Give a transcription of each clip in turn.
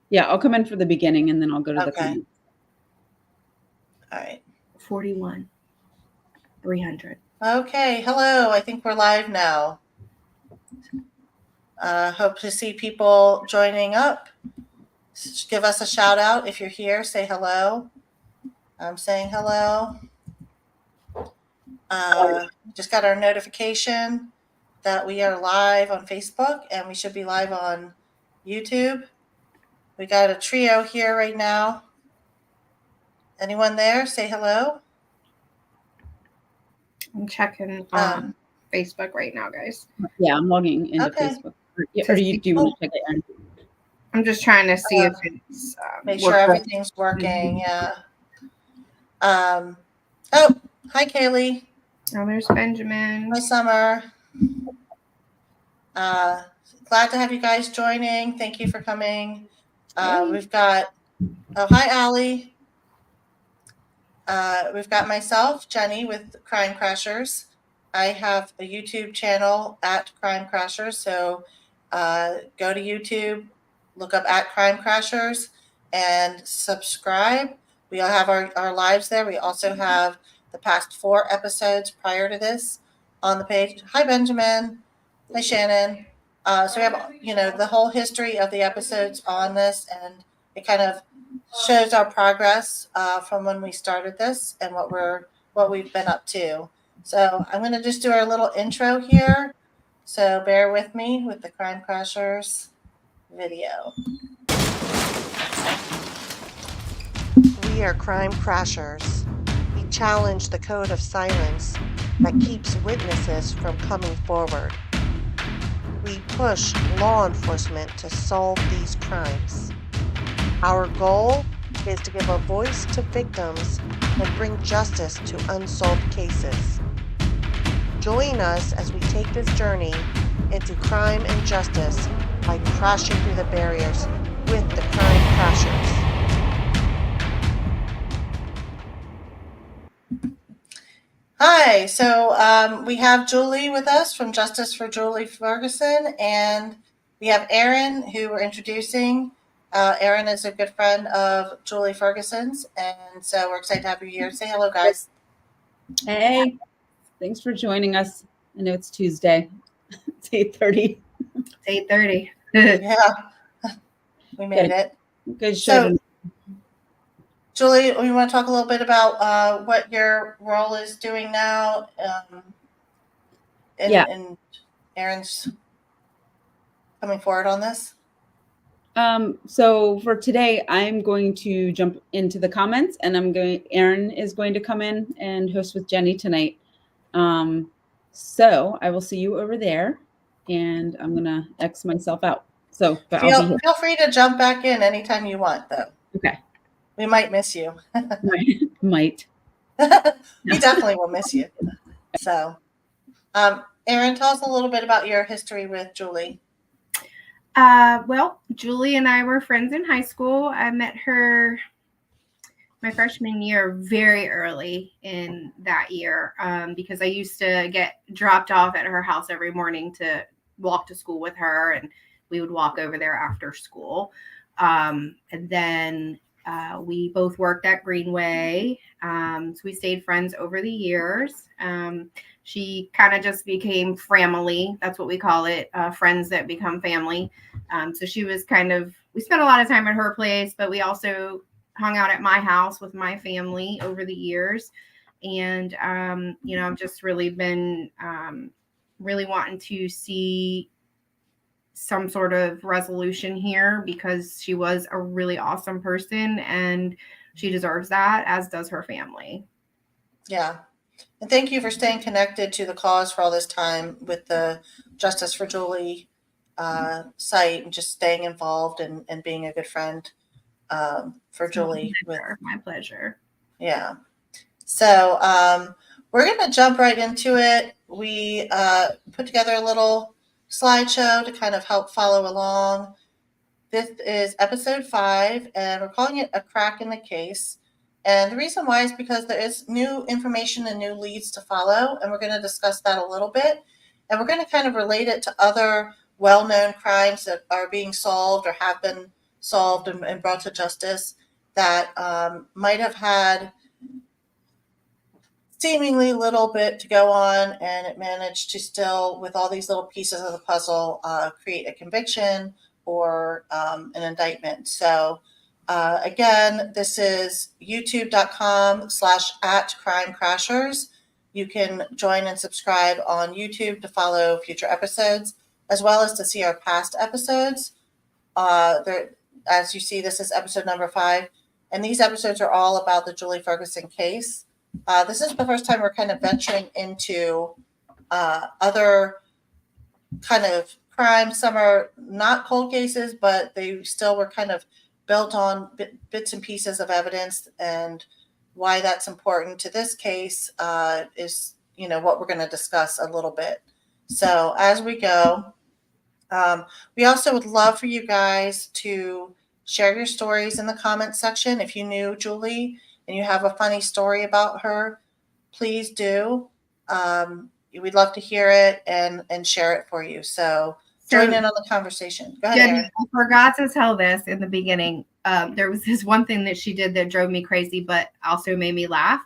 Yeah, I'll come in for the beginning and then I'll go to the Okay. comments. All right. 41. 300. Okay. Hello. I think we're live now. Hope to see people joining up. Give us a shout out if you're here. Say hello. I'm saying hello. Just got our notification that we are live on Facebook and we should be live on YouTube. We got a trio here right now. Anyone there? Say hello. I'm checking Facebook right now, guys. Yeah, I'm logging into Facebook. Or do you want to check it, Erin? I'm just trying to see if it's make sure everything's working. Yeah. Oh, hi, Kaylee. Oh, there's Benjamin. Hi, Summer. Glad to have you guys joining. Thank you for coming. We've got, hi, Allie. We've got myself, Jenny, with Crime Crashers. I have a YouTube channel at Crime Crashers, so go to YouTube, look up at Crime Crashers, and subscribe. We all have our lives there. We also have the past 4 episodes prior to this on the page. Hi, Benjamin. Hi, Shannon. So we have, the whole history of the episodes on this, and it kind of shows our progress from when we started this and what we've been up to. So I'm going to just do our little intro here. So bear with me with the Crime Crashers video. We are Crime Crashers. We challenge the code of silence that keeps witnesses from coming forward. We push law enforcement to solve these crimes. Our goal is to give a voice to victims and bring justice to unsolved cases. Join us as we take this journey into crime and justice by crashing through the barriers with the Crime Crashers. Hi, so we have Julie with us from Justice for Julie Ferguson, and we have Erin, who we're introducing. Erin is a good friend of Julie Ferguson's, and so we're excited to have you here. Say hello, guys. Hey, thanks for joining us. I know it's Tuesday. It's 8:30. It's 8:30. Yeah, we made it. Good show. So, Julie, we want to talk a little bit about what your role is doing now. And Erin's coming forward on this. So for today, I'm going to jump into the comments, and Erin is going to come in and host with Jenny tonight. So I will see you over there, and I'm gonna X myself out. So feel free to jump back in anytime you want, though. Okay. We might miss you. Might. We definitely will miss you. So, Erin, tell us a little bit about your history with Julie. Well, Julie and I were friends in high school. I met her my freshman year very early in that year because I used to get dropped off at her house every morning to walk to school with her, and we would walk over there after school. And then we both worked at Greenway, so we stayed friends over the years. She kind of just became family. That's what we call it, friends that become family. So she was we spent a lot of time at her place, but we also hung out at my house with my family over the years. And, I've just really been really wanting to see some sort of resolution here because she was a really awesome person and she deserves that, as does her family. Yeah. And thank you for staying connected to the cause for all this time with the Justice for Julie site, and just staying involved and being a good friend for Julie. My pleasure. Yeah. So we're going to jump right into it. We put together a little slideshow to kind of help follow along. This is episode 5, and we're calling it A Crack in the Case. And the reason why is because there is new information and new leads to follow, and we're going to discuss that a little bit. And we're going to kind of relate it to other well-known crimes that are being solved or have been solved and brought to justice that might have had seemingly little bit to go on, and it managed to still, with all these little pieces of the puzzle, create a conviction or an indictment. So again, this is youtube.com/@crimecrashers. You can join and subscribe on YouTube to follow future episodes, as well as to see our past episodes. As you see, this is episode number 5, and these episodes are all about the Julie Ferguson case. This is the first time we're kind of venturing into other kind of crimes. Some are not cold cases, but they still were kind of built on bits and pieces of evidence, and why that's important to this case is, what we're going to discuss a little bit. So as we go, we also would love for you guys to share your stories in the comments section. If you knew Julie and you have a funny story about her, please do. We'd love to hear it and share it for you. So join in on the conversation. Go ahead, Jenny, Erin. I forgot to tell this in the beginning. There was this one thing that she did that drove me crazy, but also made me laugh.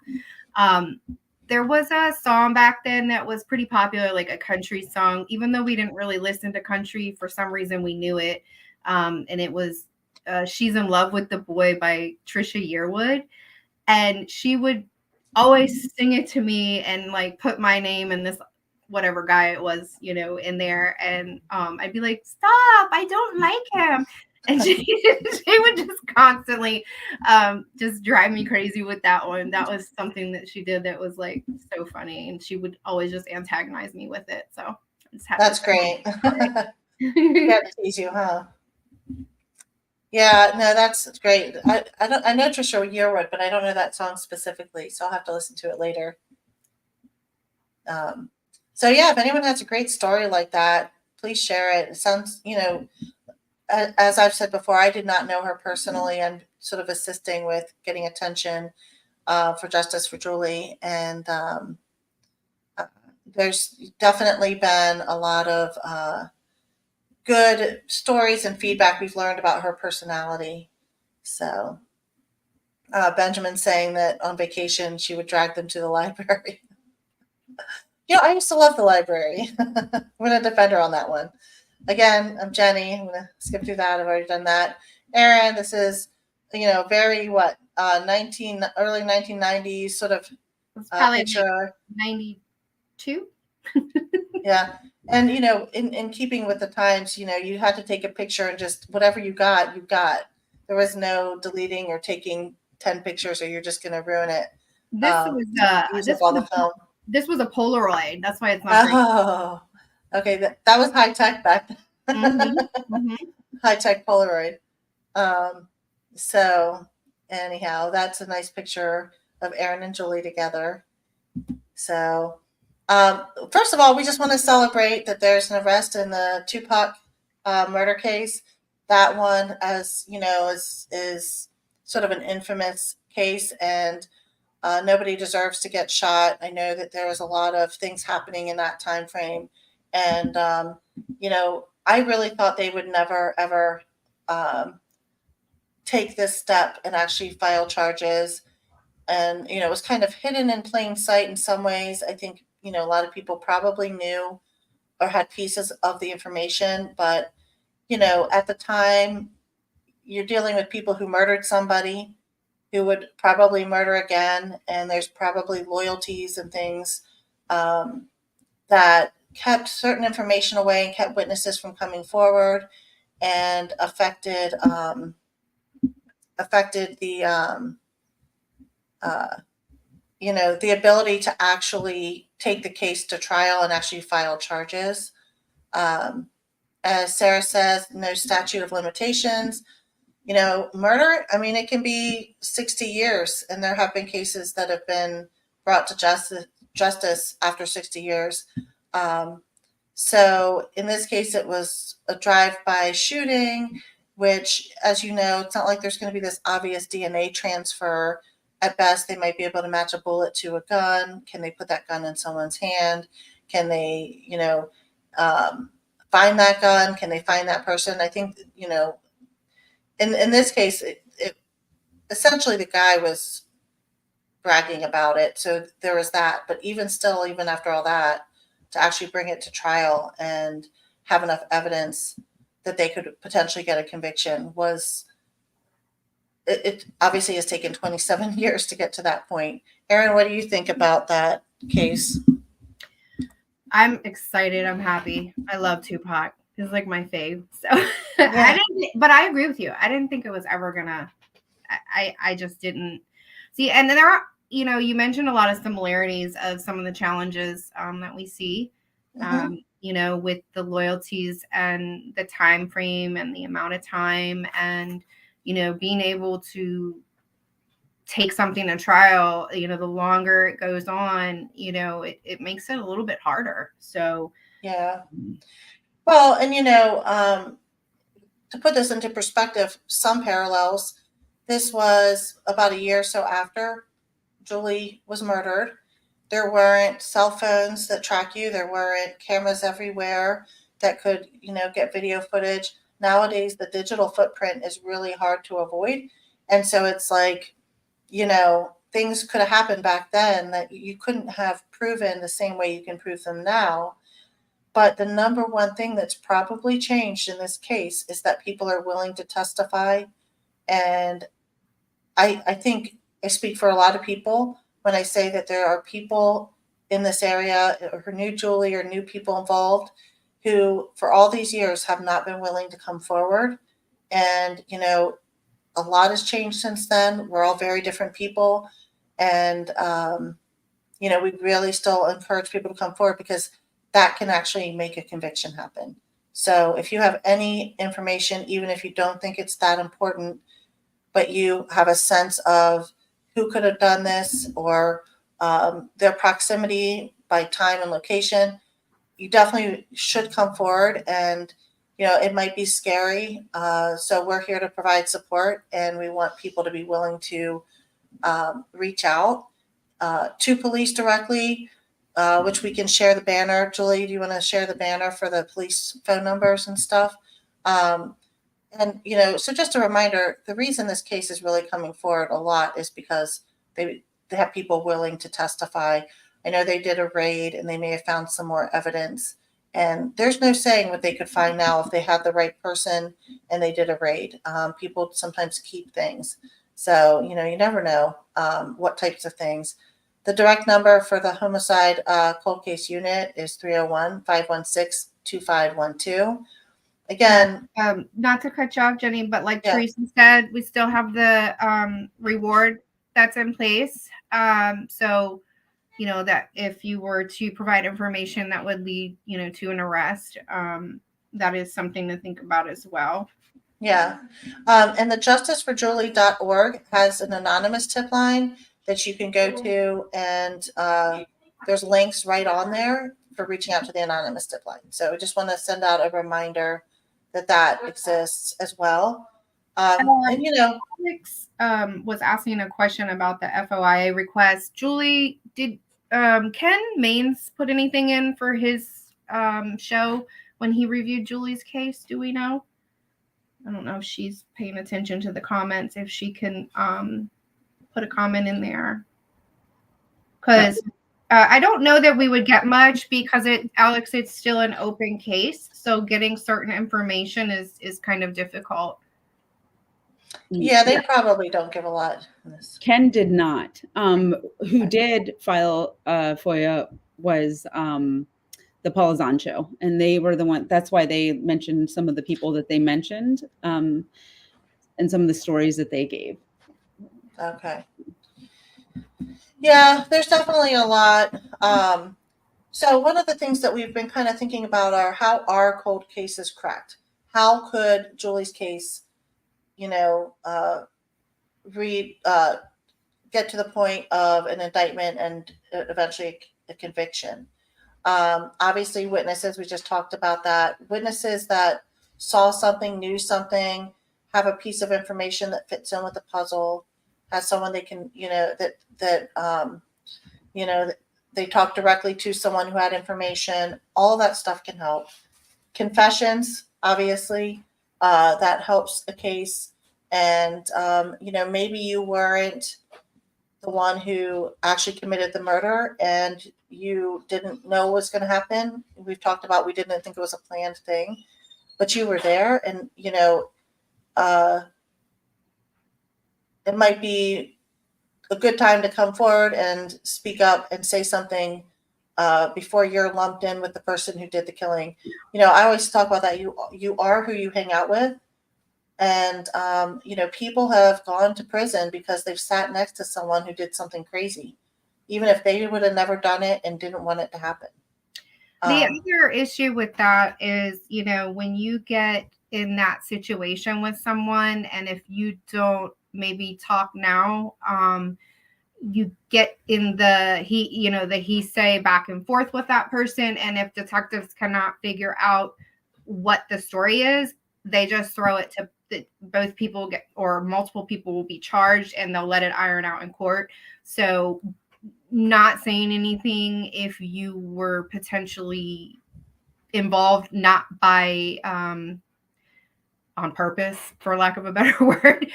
There was a song back then that was pretty popular, like a country song, even though we didn't really listen to country. For some reason, we knew it. And it was She's in Love with the Boy by Trisha Yearwood. And she would always sing it to me and like put my name and this whatever guy it was, in there. And I'd be like, stop, I don't like him. And she would just constantly just drive me crazy with that one. That was something that she did that was like so funny. And she would always just antagonize me with it. So that's great. Yeah, to tease you, huh? Yeah, no, that's great. I know Trisha Yearwood, but I don't know that song specifically, so I'll have to listen to it later. So yeah, if anyone has a great story like that, please share it. It sounds, as I've said before, I did not know her personally. I'm sort of assisting with getting attention for justice for Julie, and there's definitely been a lot of good stories and feedback we've learned about her personality. So Benjamin saying that on vacation she would drag them to the library. I used to love the library. I'm going to defend her on that one. Again, I'm Jenny. I'm going to skip through that. I've already done that. Erin, this is, very early 1990s sort of picture. 92. Yeah. And, in keeping with the times, you had to take a picture and just whatever you got, you got. There was no deleting or taking 10 pictures or you're just going to ruin it. This was a Polaroid. That's why it's not great. Okay. That was high tech back then. Mm-hmm. Mm-hmm. High tech Polaroid. So anyhow, that's a nice picture of Erin and Julie together. So first of all, we just want to celebrate that there's an arrest in the Tupac murder case. That one, as you know, is sort of an infamous case, and nobody deserves to get shot. I know that there was a lot of things happening in that time frame, and I really thought they would never ever take this step and actually file charges. And it was kind of hidden in plain sight in some ways. I think a lot of people probably knew or had pieces of the information, but at the time you're dealing with people who murdered somebody who would probably murder again, and there's probably loyalties and things that kept certain information away and kept witnesses from coming forward, and affected the the ability to actually take the case to trial and actually file charges. As Sarah says, no statute of limitations. Murder, it can be 60 years, and there have been cases that have been brought to justice after 60 years. So in this case, it was a drive-by shooting, which, as you know, it's not like there's going to be this obvious DNA transfer. At best, they might be able to match a bullet to a gun. Can they put that gun in someone's hand? Can they, find that gun? Can they find that person? I think, in this case, it essentially the guy was bragging about it. So there was that. But even still, even after all that, to actually bring it to trial and have enough evidence that they could potentially get a conviction was, it obviously has taken 27 years to get to that point. Erin, what do you think about that case? I'm excited. I'm happy. I love Tupac. He's like my fave. So Yeah. but I agree with you. I didn't think it was ever gonna. I just didn't see. And then there are, you mentioned a lot of similarities of some of the challenges that we see, with the loyalties and the time frame and the amount of time, and being able to take something to trial, the longer it goes on, it makes it a little bit harder. So Yeah. Well, and to put this into perspective, some parallels, this was about a year or so after Julie was murdered. There weren't cell phones that track you. There weren't cameras everywhere that could, get video footage. Nowadays, the digital footprint is really hard to avoid. And so it's like, things could have happened back then that you couldn't have proven the same way you can prove them now. But the number one thing that's probably changed in this case is that people are willing to testify. And I think I speak for a lot of people when I say that there are people in this area, or new Julie, or new people involved, who for all these years have not been willing to come forward. And, a lot has changed since then. We're all very different people. And, we really still encourage people to come forward, because that can actually make a conviction happen. So if you have any information, even if you don't think it's that important, but you have a sense of who could have done this, or their proximity by time and location, you definitely should come forward. And, it might be scary. So we're here to provide support, and we want people to be willing to reach out to police directly, which we can share the banner. Julie, do you want to share the banner for the police phone numbers and stuff? And, so just a reminder, the reason this case is really coming forward a lot is because they have people willing to testify. I know they did a raid, and they may have found some more evidence. And there's no saying what they could find now if they had the right person and they did a raid. People sometimes keep things. So, you never know what types of things. The direct number for the homicide cold case unit is 301-516-2512. Again, not to cut you off, Jenny, but like Yeah. Teresa said, we still have the reward that's in place. So, that if you were to provide information that would lead, to an arrest, that is something to think about as well. Yeah. And the justiceforjulie.org has an anonymous tip line that you can go to, and there's links right on there for reaching out to the anonymous tip line. So I just want to send out a reminder that exists as well. And Alex was asking a question about the FOIA request. Julie, did Ken Maines put anything in for his show when he reviewed Julie's case? Do we know? I don't know if she's paying attention to the comments, if she can put a comment in there. Because I don't know that we would get much, because Alex, it's still an open case. So getting certain information is kind of difficult. Yeah, they probably don't give a lot. Ken did not. Who did file FOIA was the Paula Zahn show, and they were the one. That's why they mentioned some of the people that they mentioned, and some of the stories that they gave. Okay. Yeah, there's definitely a lot. So one of the things that we've been kind of thinking about are, how are cold cases cracked? How could Julie's case, get to the point of an indictment and eventually a conviction? Obviously, witnesses, we just talked about that. Witnesses that saw something, knew something, have a piece of information that fits in with the puzzle, has someone they can, they talk directly to someone who had information. All that stuff can help. Confessions, obviously, that helps a case. And, maybe you weren't the one who actually committed the murder and you didn't know what was going to happen. We've talked about we didn't think it was a planned thing, but you were there, and uh, it might be a good time to come forward and speak up and say something before you're lumped in with the person who did the killing. I always talk about that you are who you hang out with. And, people have gone to prison because they've sat next to someone who did something crazy, even if they would have never done it and didn't want it to happen. The other issue with that is, when you get in that situation with someone, and if you don't maybe talk now, you get in the he say back and forth with that person. And if detectives cannot figure out what the story is, they just throw it to both people or multiple people will be charged, and they'll let it iron out in court. So not saying anything if you were potentially involved, not by on purpose, for lack of a better word,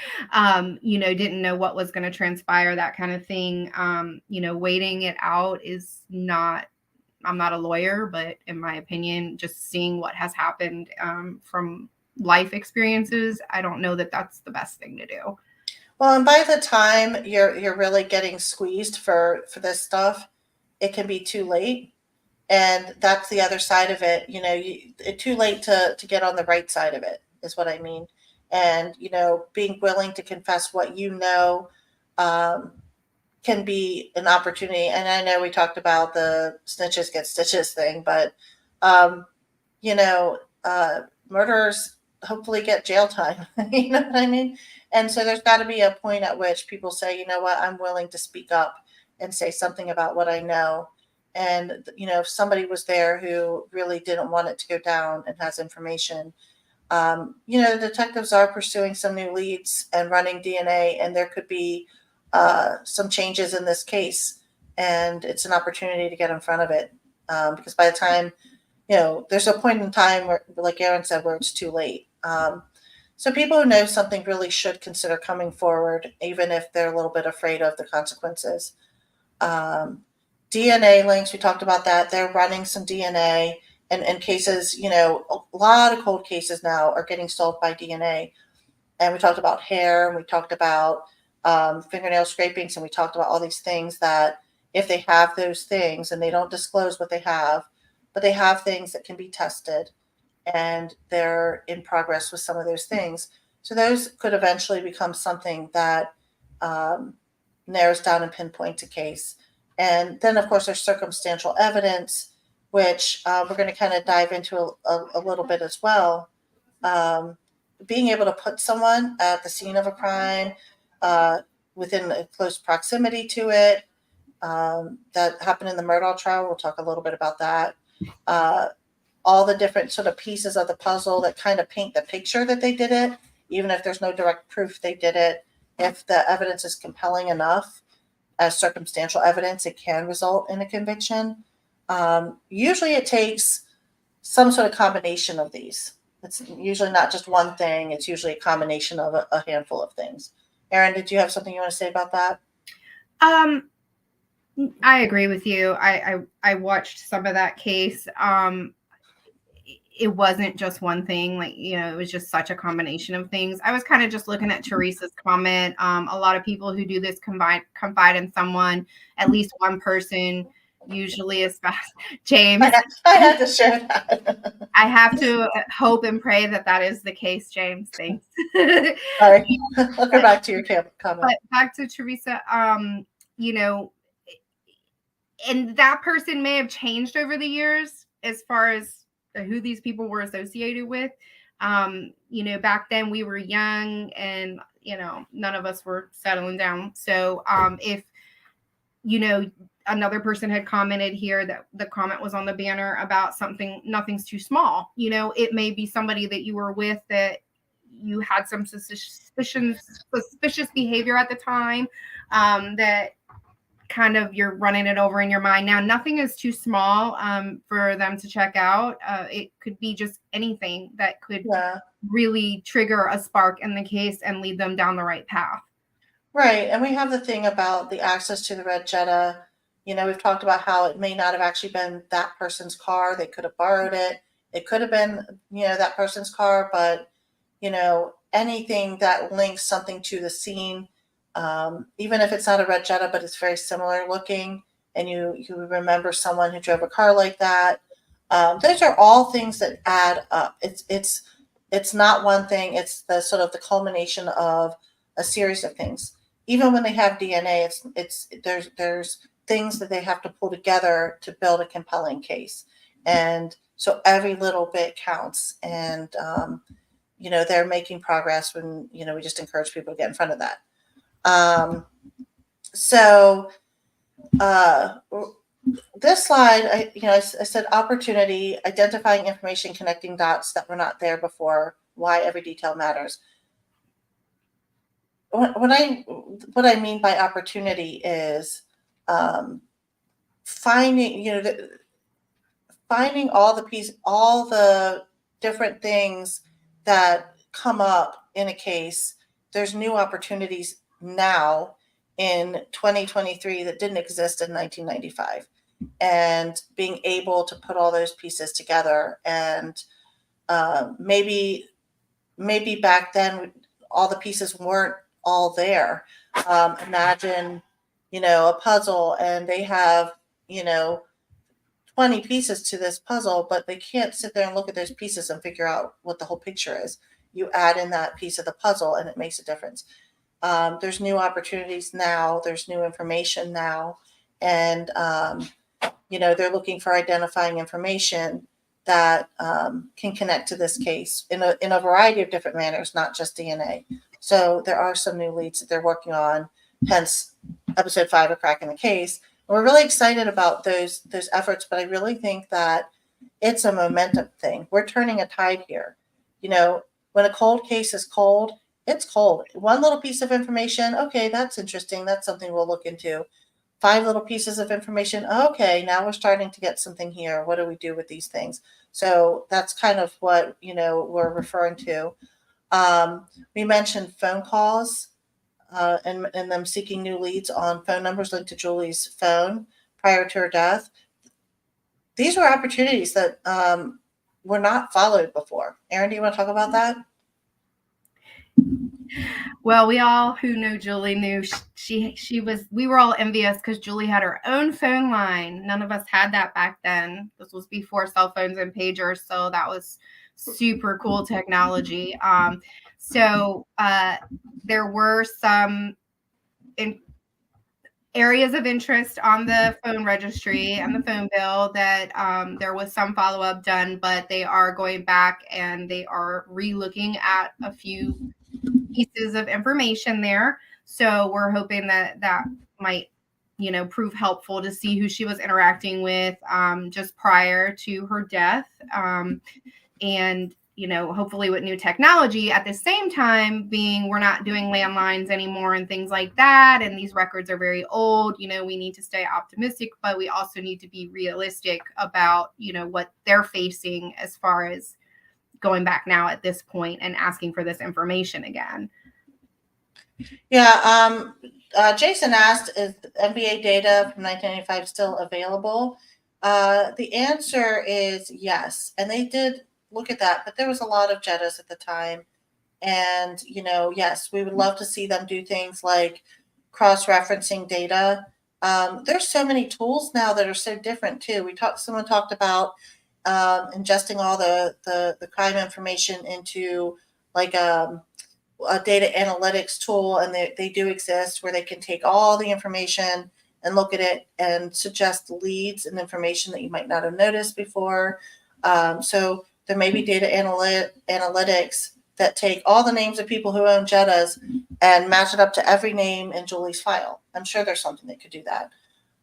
didn't know what was going to transpire, that kind of thing. Waiting it out is not, I'm not a lawyer, but in my opinion, just seeing what has happened from life experiences, I don't know that that's the best thing to do. Well, and by the time you're really getting squeezed for this stuff, it can be too late. And that's the other side of it. It's too late to get on the right side of it, is what I mean. And, being willing to confess what can be an opportunity. And I know we talked about the snitches get stitches thing, but, murderers hopefully get jail time. You know what I mean? And so there's got to be a point at which people say, you know what, I'm willing to speak up and say something about what I know. And, if somebody was there who really didn't want it to go down and has information, the detectives are pursuing some new leads and running DNA, and there could be some changes in this case. And it's an opportunity to get in front of it. Because by the time, there's a point in time where, like Aaron said, where it's too late. So people who know something really should consider coming forward, even if they're a little bit afraid of the consequences. DNA links, we talked about that. They're running some DNA and cases, a lot of cold cases now are getting solved by DNA. And we talked about hair, and we talked about fingernail scrapings, and we talked about all these things that if they have those things, and they don't disclose what they have, but they have things that can be tested, and they're in progress with some of those things. So those could eventually become something that narrows down and pinpoints a case. And then, of course, there's circumstantial evidence, which we're going to kind of dive into a little bit as well. Being able to put someone at the scene of a crime within a close proximity to it, that happened in the Murdaugh trial. We'll talk a little bit about that. All the different sort of pieces of the puzzle that kind of paint the picture that they did it, even if there's no direct proof they did it. If the evidence is compelling enough as circumstantial evidence, it can result in a conviction. Usually it takes some sort of combination of these. It's usually not just one thing. It's usually a combination of a handful of things. Erin, did you have something you want to say about that? I agree with you. I watched some of that case. It wasn't just one thing, it was just such a combination of things. I was kind of just looking at Teresa's comment. A lot of people who do this confide in someone, at least one person, usually is fast. James, I had to share that. I have to hope and pray that is the case, James. Thanks. Sorry. I'll go back to your comment. But back to Teresa, and that person may have changed over the years as far as who these people were associated with. Back then we were young, and none of us were settling down. So if another person had commented here that the comment was on the banner about something, nothing's too small. It may be somebody that you were with that you had some suspicious behavior at the time, that kind of you're running it over in your mind. Now, nothing is too small for them to check out. It could be just anything that could really trigger a spark in the case and lead them down the right path. Right. And we have the thing about the access to the red Jetta. You know, we've talked about how it may not have actually been that person's car. They could have borrowed it. It could have been, you know, that person's car, but, you know, anything that links something to the scene, even if it's not a red Jetta, but it's very similar looking, and you remember someone who drove a car like that. Those are all things that add up. It's not one thing. It's the sort of the culmination of a series of things. Even when they have DNA, there's things that they have to pull together to build a compelling case, and so every little bit counts. And you know, they're making progress. When, you know, we just encourage people to get in front of that. So this slide, I said opportunity, identifying information, connecting dots that were not there before, why every detail matters. What I mean by opportunity is finding, finding all the different things that come up in a case. There's new opportunities now in 2023 that didn't exist in 1995, and being able to put all those pieces together. And maybe back then all the pieces weren't all there. Imagine, a puzzle, and they have, 20 pieces to this puzzle, but they can't sit there and look at those pieces and figure out what the whole picture is. You add in that piece of the puzzle and it makes a difference. There's new opportunities now. There's new information now. And, they're looking for identifying information that can connect to this case in a variety of different manners, not just DNA. So there are some new leads that they're working on, hence episode 5 of Cracking the Case. And we're really excited about those efforts, but I really think that it's a momentum thing. We're turning a tide here. When a cold case is cold, it's cold. One little piece of information, okay, that's interesting. That's something we'll look into. 5 little pieces of information, okay, now we're starting to get something here. What do we do with these things? So that's kind of what, we're referring to. We mentioned phone calls and them seeking new leads on phone numbers linked to Julie's phone prior to her death. These were opportunities that were not followed before. Erin, do you want to talk about that? Well, we all who know Julie knew we were all envious because Julie had her own phone line. None of us had that back then. This was before cell phones and pagers. So that was super cool technology. So there were some areas of interest on the phone registry and the phone bill that there was some follow-up done, but they are going back and they are re-looking at a few pieces of information there. So we're hoping that might, prove helpful to see who she was interacting with just prior to her death. And, hopefully with new technology at the same time being we're not doing landlines anymore and things like that. And these records are very old. We need to stay optimistic, but we also need to be realistic about, what they're facing as far as going back now at this point and asking for this information again. Yeah. Jason asked, is NBA data from 1995 still available? The answer is yes. And they did look at that, but there was a lot of Jettas at the time. And, yes, we would love to see them do things like cross-referencing data. There's so many tools now that are so different too. Someone talked about ingesting all the crime information into like a data analytics tool, and they do exist where they can take all the information and look at it and suggest leads and information that you might not have noticed before. So there may be data analytics that take all the names of people who own Jettas and match it up to every name in Julie's file. I'm sure there's something that could do that.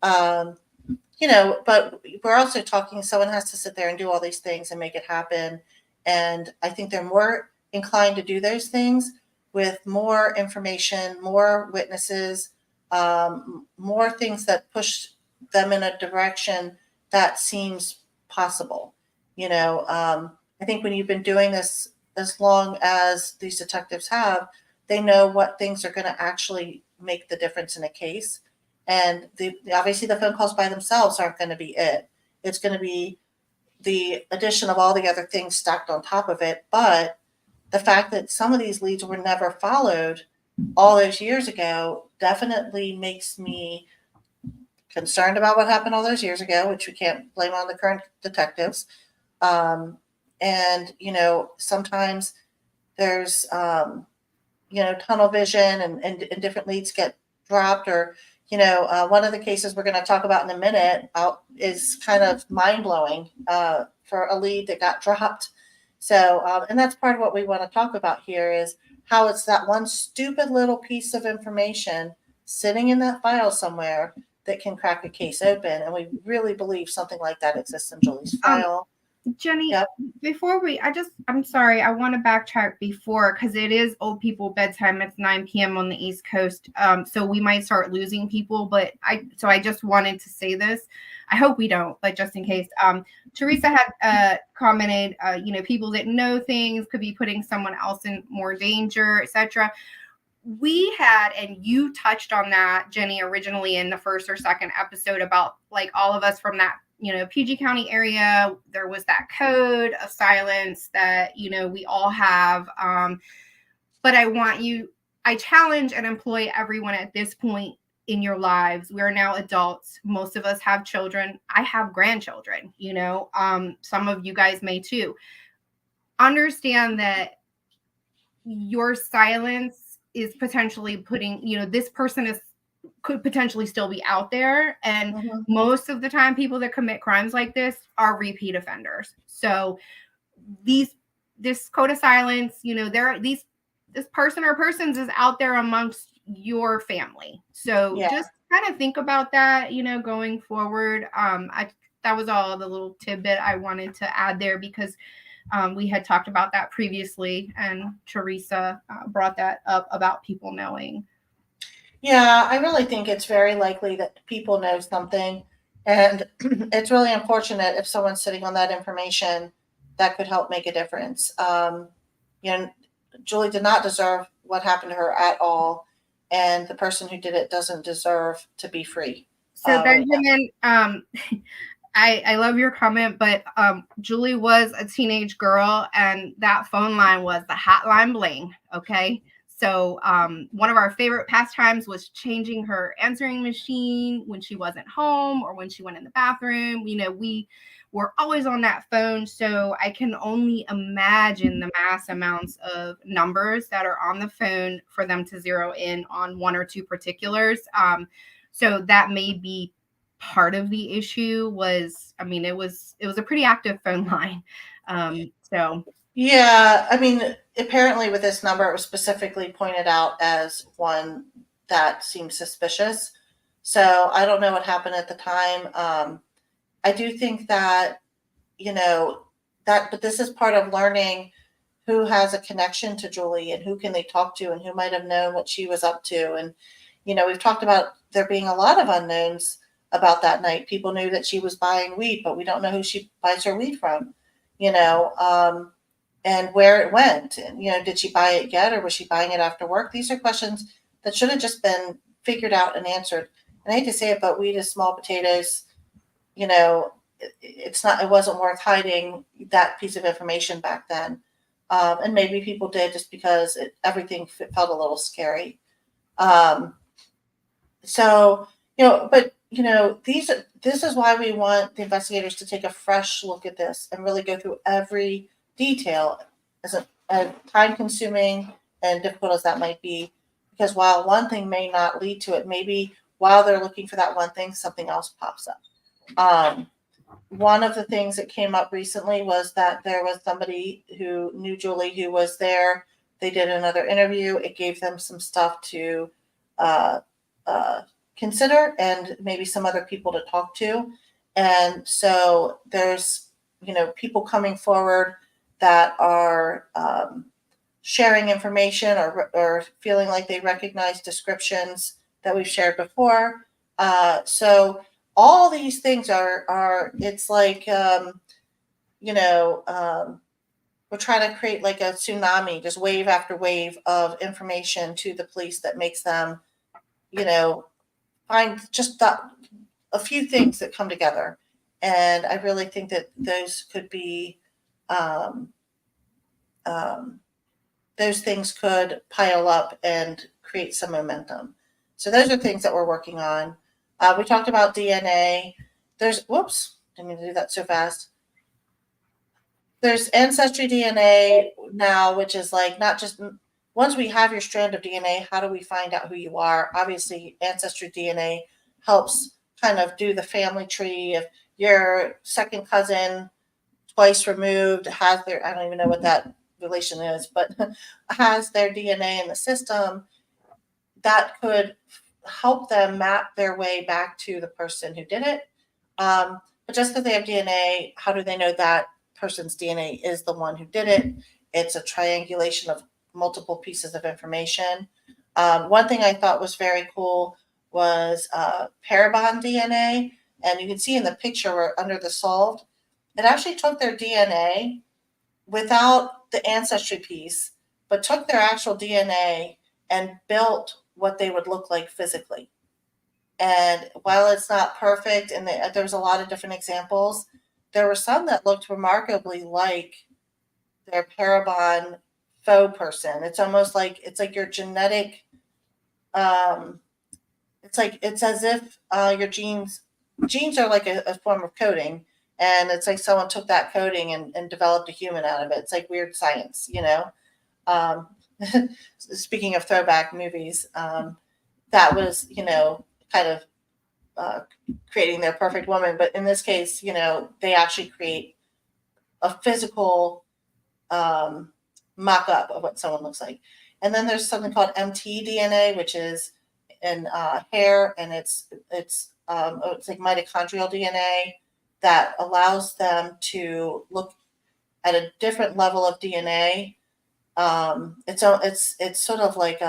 But we're also talking, someone has to sit there and do all these things and make it happen. And I think they're more inclined to do those things with more information, more witnesses, more things that push them in a direction that seems possible. I think when you've been doing this as long as these detectives have, they know what things are going to actually make the difference in a case. And obviously the phone calls by themselves aren't going to be it. It's going to be the addition of all the other things stacked on top of it. But the fact that some of these leads were never followed all those years ago definitely makes me concerned about what happened all those years ago, which we can't blame on the current detectives. And, sometimes there's, tunnel vision and different leads get dropped, or, one of the cases we're going to talk about in a minute is kind of mind blowing for a lead that got dropped. So, and that's part of what we want to talk about here is how it's that one stupid little piece of information sitting in that file somewhere that can crack a case open. And we really believe something like that exists in Julie's file. Jenny, Yep. before I'm sorry, I want to backtrack before, because it is old people bedtime. It's 9 p.m. on the East Coast. So we might start losing people, but I just wanted to say this. I hope we don't, but just in case. Teresa had commented, people that know things could be putting someone else in more danger, etc. We had, and you touched on that, Jenny, originally in the first or second episode about like all of us from that PG County area, there was that code of silence that, we all have. But I challenge and employ everyone at this point in your lives. We're now adults. Most of us have children. I have grandchildren, some of you guys may too. Understand that your silence is potentially putting, this person could potentially still be out there. And most of the time, people that commit crimes like this are repeat offenders. So this code of silence, this person or persons is out there amongst your family. So just kind of think about that, going forward. That was all the little tidbit I wanted to add there, because we had talked about that previously, and Teresa brought that up about people knowing. Yeah, I really think it's very likely that people know something, and it's really unfortunate if someone's sitting on that information that could help make a difference. Julie did not deserve what happened to her at all, and the person who did it doesn't deserve to be free. So Benjamin, I love your comment, but Julie was a teenage girl, and that phone line was the hotline bling. Okay. So one of our favorite pastimes was changing her answering machine when she wasn't home or when she went in the bathroom. We were always on that phone. So I can only imagine the mass amounts of numbers that are on the phone for them to zero in on one or two particulars. So that may be part of the issue. It was a pretty active phone line. Yeah, apparently with this number, it was specifically pointed out as one that seemed suspicious. So I don't know what happened at the time. I do think that, but this is part of learning who has a connection to Julie and who can they talk to and who might have known what she was up to. And, we've talked about there being a lot of unknowns about that night. People knew that she was buying weed, but we don't know who she buys her weed from, and where it went. And, did she buy it yet, or was she buying it after work? These are questions that should have just been figured out and answered. And I hate to say it, but weed is small potatoes. It wasn't worth hiding that piece of information back then. And maybe people did just because everything felt a little scary. This is why we want the investigators to take a fresh look at this and really go through every detail, as time consuming and difficult as that might be, because while one thing may not lead to it, maybe while they're looking for that one thing, something else pops up. One of the things that came up recently was that there was somebody who knew Julie who was there. They did another interview. It gave them some stuff to consider and maybe some other people to talk to. And so there's, people coming forward that are sharing information or feeling like they recognize descriptions that we've shared before. So all these things are it's like, we're trying to create like a tsunami, just wave after wave of information to the police that makes them, find just a few things that come together. And I really think that those could be, um, those things could pile up and create some momentum. So those are things that we're working on. We talked about DNA. Didn't mean to do that so fast. There's ancestry DNA now, which is like not just once we have your strand of DNA, how do we find out who you are? Obviously, ancestry DNA helps kind of do the family tree. If your second cousin twice removed has their, I don't even know what that relation is, but has their DNA in the system, that could help them map their way back to the person who did it. But just because they have DNA, how do they know that person's DNA is the one who did it? It's a triangulation of multiple pieces of information. One thing I thought was very cool was Parabon DNA. And you can see in the picture where under the solved, it actually took their DNA without the ancestry piece, but took their actual DNA and built what they would look like physically. And while it's not perfect, and there's a lot of different examples, there were some that looked remarkably like their Parabon faux person. It's almost like it's like your genetic. It's as if your genes are like a form of coding, and it's like someone took that coding and developed a human out of it. It's like weird science, Speaking of throwback movies, that was, kind of creating their perfect woman. But in this case, they actually create a physical mock up of what someone looks like. And then there's something called mtDNA, which is in hair, and it's like mitochondrial DNA that allows them to look at a different level of DNA. It's sort of like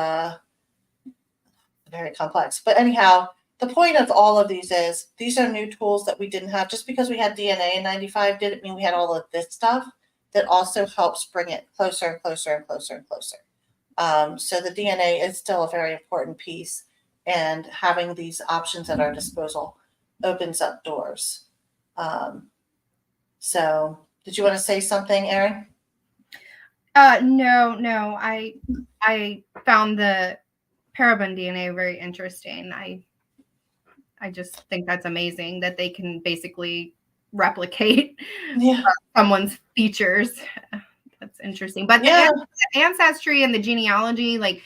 very complex, but anyhow, the point of all of these is these are new tools that we didn't have. Just because we had DNA in 95 didn't mean we had all of this stuff that also helps bring it closer and closer and closer and closer. So the DNA is still a very important piece, and having these options at our disposal opens up doors. So did you want to say something, Erin? No. I found the Parabon DNA very interesting. I just think that's amazing that they can basically replicate someone's features. That's interesting. But the ancestry and the genealogy, like,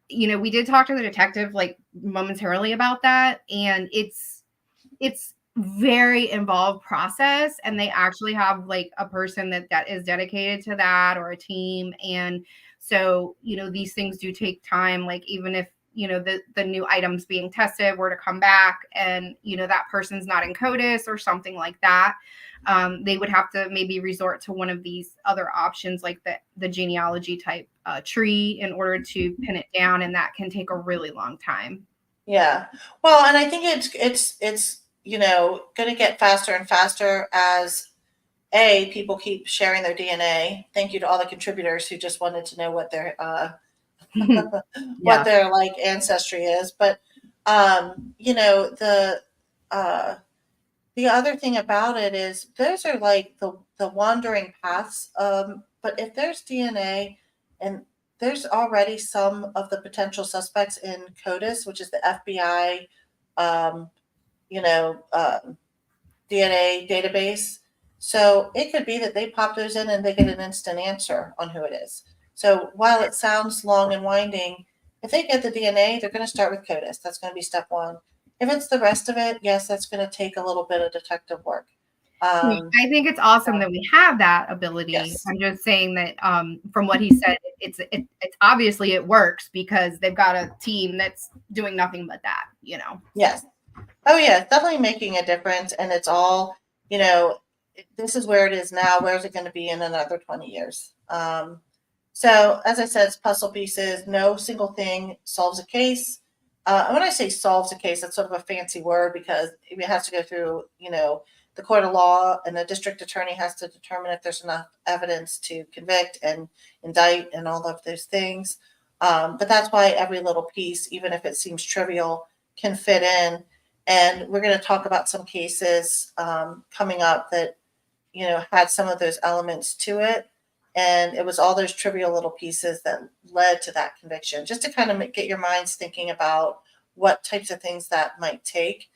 we did talk to the detective like momentarily about that, and it's very involved process, and they actually have like a person that is dedicated to that, or a team. And so, these things do take time. Like, even if the new items being tested were to come back and that person's not in CODIS or something like that, they would have to maybe resort to one of these other options, like the genealogy type tree, in order to pin it down, and that can take a really long time. Yeah, well, and I think it's going to get faster and faster as people keep sharing their DNA. Thank you to all the contributors who just wanted to know what their what their like ancestry is. But the other thing about it is those are like the wandering paths. But if there's DNA, and there's already some of the potential suspects in CODIS, which is the FBI, DNA database. So it could be that they pop those in and they get an instant answer on who it is. So while it sounds long and winding, if they get the DNA, they're going to start with CODIS. That's going to be step one. If it's the rest of it, yes, that's going to take a little bit of detective work. I think it's awesome that we have that ability. Yes. I'm just saying that from what he said, it's obviously it works because they've got a team that's doing nothing but that, Yes. Oh yeah, it's definitely making a difference. And it's all, this is where it is now. Where's it going to be in another 20 years? So as I said, it's puzzle pieces. No single thing solves a case. when I say solves a case, that's sort of a fancy word because it has to go through, the court of law, and the district attorney has to determine if there's enough evidence to convict and indict and all of those things. But that's why every little piece, even if it seems trivial, can fit in. And we're going to talk about some cases coming up that, had some of those elements to it. And it was all those trivial little pieces that led to that conviction, just to kind of get your minds thinking about what types of things that might take.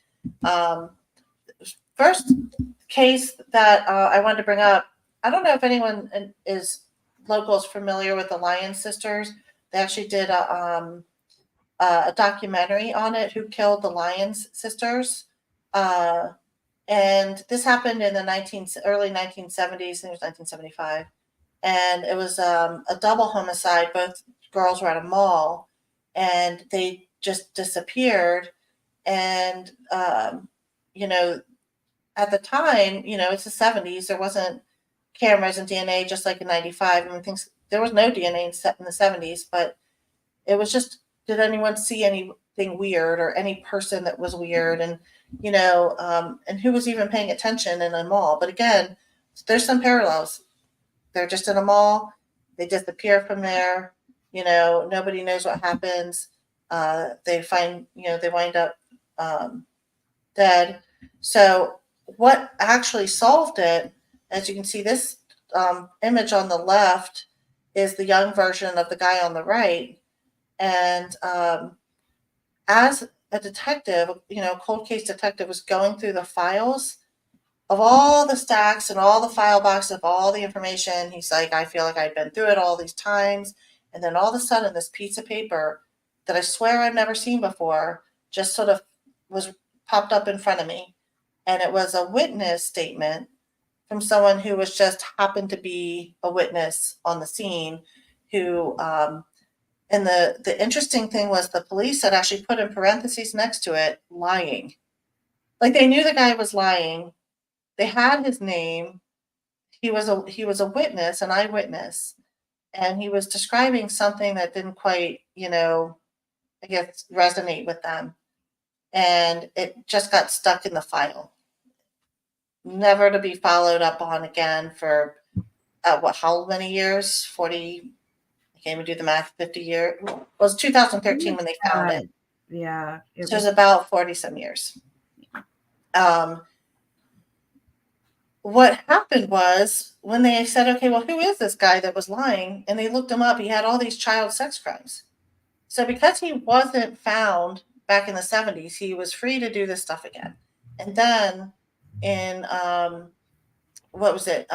First case that I wanted to bring up, I don't know if anyone is locals familiar with the Lyon sisters. They actually did a documentary on it, Who Killed the Lyons Sisters. And this happened in the early 1970s. I think it was 1975. And it was a double homicide. Both girls were at a mall, and they just disappeared. And, at the time, it's the 70s. There wasn't cameras and DNA just like in 95. I mean, there was no DNA in the 70s, but it was just, did anyone see anything weird or any person that was weird? And, and who was even paying attention in a mall? But again, there's some parallels. They're just in a mall. They disappear from there. Nobody knows what happens. They wind up dead. So what actually solved it, as you can see, this image on the left is the young version of the guy on the right. And as a detective, cold case detective was going through the files of all the stacks and all the file boxes of all the information. He's like, I feel like I've been through it all these times. And then all of a sudden, this piece of paper that I swear I've never seen before just sort of was popped up in front of me. And it was a witness statement from someone who was just happened to be a witness on the scene who, and the interesting thing was the police had actually put in parentheses next to it, lying. Like they knew the guy was lying. They had his name. He was a witness, an eyewitness, and he was describing something that didn't quite, I guess, resonate with them. And it just got stuck in the file, never to be followed up on again for how many years? 40. I can't even do the math. 50 years. Well, it was 2013 when they found it. Yeah. So it was about 40 some years. What happened was when they said, okay, well, who is this guy that was lying? And they looked him up. He had all these child sex crimes. So because he wasn't found back in the 70s, he was free to do this stuff again. And then in, what was it?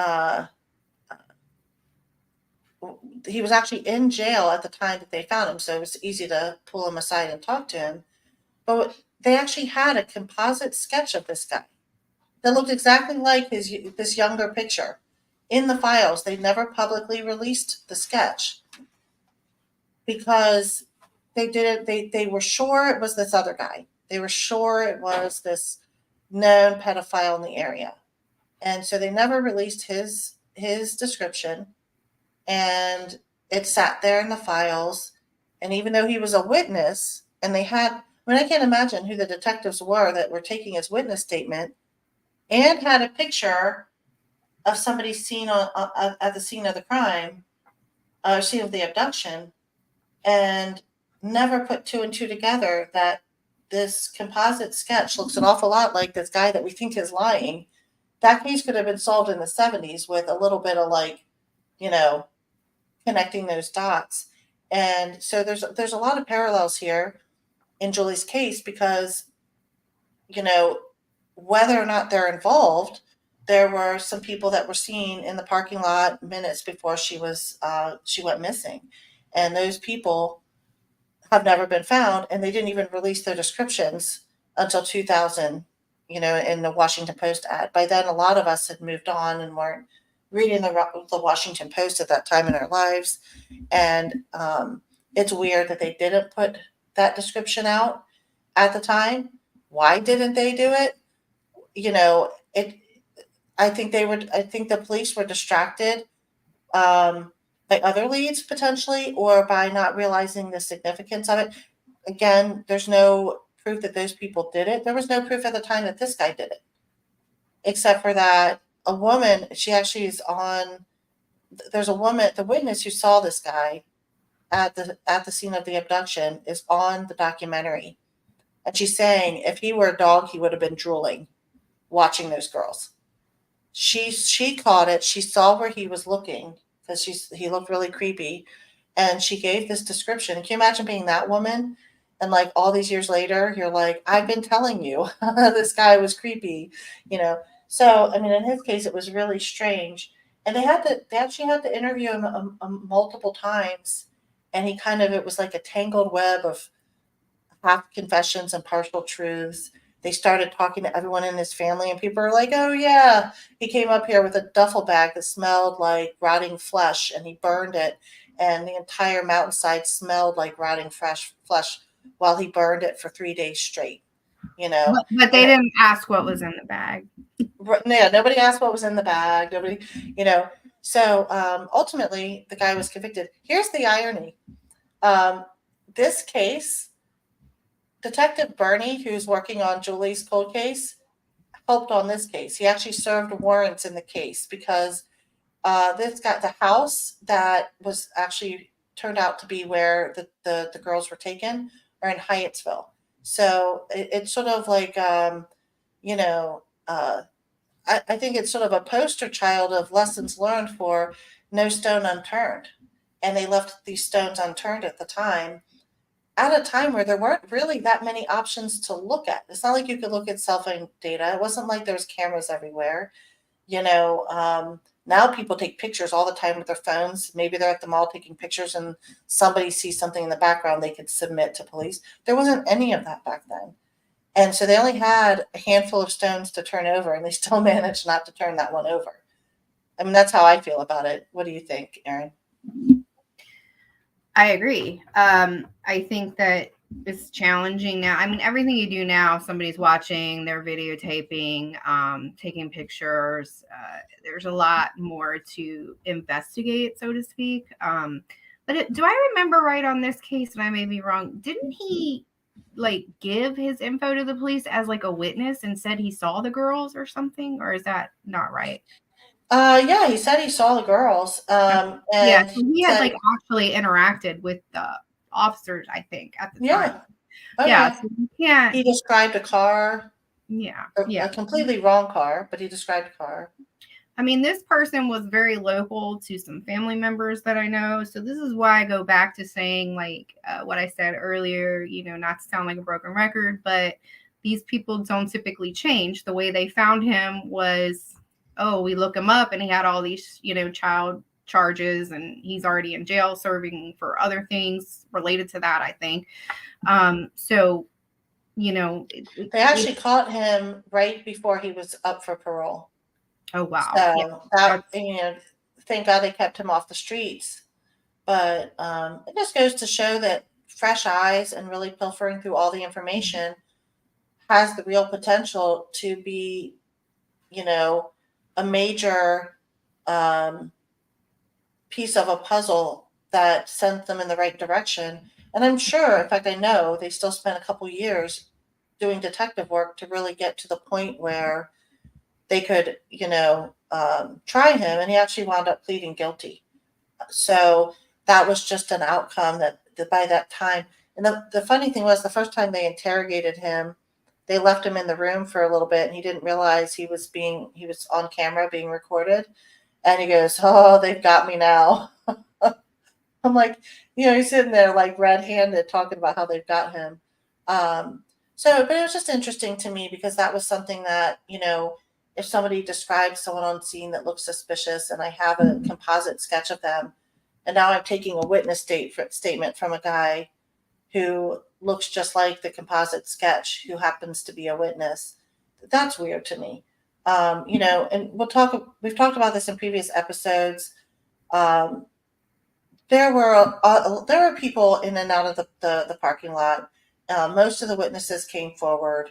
He was actually in jail at the time that they found him. So it was easy to pull him aside and talk to him. But they actually had a composite sketch of this guy that looked exactly like this younger picture in the files. They never publicly released the sketch because they did it. They were sure it was this other guy. They were sure it was this known pedophile in the area. And so they never released his description, and it sat there in the files. And even though he was a witness, and they had, I can't imagine who the detectives were that were taking his witness statement and had a picture of somebody seen at the scene of the crime, scene of the abduction, and never put two and two together that this composite sketch looks an awful lot like this guy that we think is lying. That case could have been solved in the 70s with a little bit of connecting those dots. And so there's a lot of parallels here in Julie's case because, whether or not they're involved, there were some people that were seen in the parking lot minutes before she went missing. And those people have never been found, and they didn't even release their descriptions until 2000, in the Washington Post ad. By then, a lot of us had moved on and weren't reading the Washington Post at that time in our lives. And it's weird that they didn't put that description out at the time. Why didn't they do it? I think the police were distracted by other leads potentially, or by not realizing the significance of it. again, there's no proof that those people did it. There was no proof at the time that this guy did it, except for that a woman, she actually is on, there's a woman, the witness who saw this guy at the scene of the abduction is on the documentary. And she's saying if he were a dog, he would have been drooling watching those girls. She caught it. She saw where he was looking because he looked really creepy, and she gave this description. Can you imagine being that woman? And like all these years later, you're like, I've been telling you this guy was creepy, you know. So I mean, in his case, it was really strange, and they actually had to interview him multiple times, and he kind of, it was like a tangled web of half confessions and partial truths. They started talking to everyone in his family, and people are like, "Oh yeah, he came up here with a duffel bag that smelled like rotting flesh, and he burned it, and the entire mountainside smelled like rotting fresh flesh while he burned it for 3 days straight." You know, But they didn't ask what was in the bag. yeah, nobody asked what was in the bag. Nobody, you know. So ultimately, the guy was convicted. Here's the irony: this case, Detective Bernie, who's working on Julie's cold case, helped on this case. He actually served warrants in the case because this got the house that was actually turned out to be where the girls were taken are in Hyattsville. So it's sort of like, you know, I think it's sort of a poster child of lessons learned for no stone unturned. And they left these stones unturned at the time, at a time where there weren't really that many options to look at. It's not like you could look at cell phone data. It wasn't like there was cameras everywhere. You know, now people take pictures all the time with their phones. Maybe they're at the mall taking pictures and somebody sees something in the background they could submit to police. There wasn't any of that back then. And so they only had a handful of stones to turn over, and they still managed not to turn that one over. I mean, that's how I feel about it. What do you think, Erin? I agree. I think that it's challenging now. I mean, everything you do now, somebody's watching, they're videotaping, taking pictures. There's a lot more to investigate, so to speak. But do I remember right on this case, and I may be wrong, didn't he like give his info to the police as like a witness and said he saw the girls or something? Or is that not right? Yeah, he said he saw the girls. Yeah, And so he had said, like actually interacted with the officers, I think, at the time. yeah, oh Yeah, yeah. so you can't. He described a car, Yeah, a yeah. completely wrong car, but he described a car. I mean, this person was very local to some family members that I know. So this is why I go back to saying, like what I said earlier, you know, not to sound like a broken record, but these people don't typically change. The way they found him was, oh, we look him up and he had all these, you know, child charges and he's already in jail serving for other things related to that, I think. So, you know, They actually caught him right before he was up for parole. oh, wow. So Yeah. that, you know, thank God they kept him off the streets. But it just goes to show that fresh eyes and really pilfering through all the information has the real potential to be, you know, a major piece of a puzzle that sent them in the right direction. And I'm sure, in fact, I know they still spent a couple years doing detective work to really get to the point where they could, you know, try him. And he actually wound up pleading guilty. So that was just an outcome that by that time. And the funny thing was, the first time they interrogated him, they left him in the room for a little bit, and he didn't realize he was on camera being recorded. And he goes, "Oh, they've got me now." I'm like, you know, he's sitting there like red-handed talking about how they've got him. But it was just interesting to me because that was something that, you know, if somebody describes someone on scene that looks suspicious and I have a composite sketch of them, and now I'm taking a witness statement from a guy who looks just like the composite sketch who happens to be a witness, that's weird to me. You know, and we've talked about this in previous episodes. There were people in and out of the parking lot. Most of the witnesses came forward.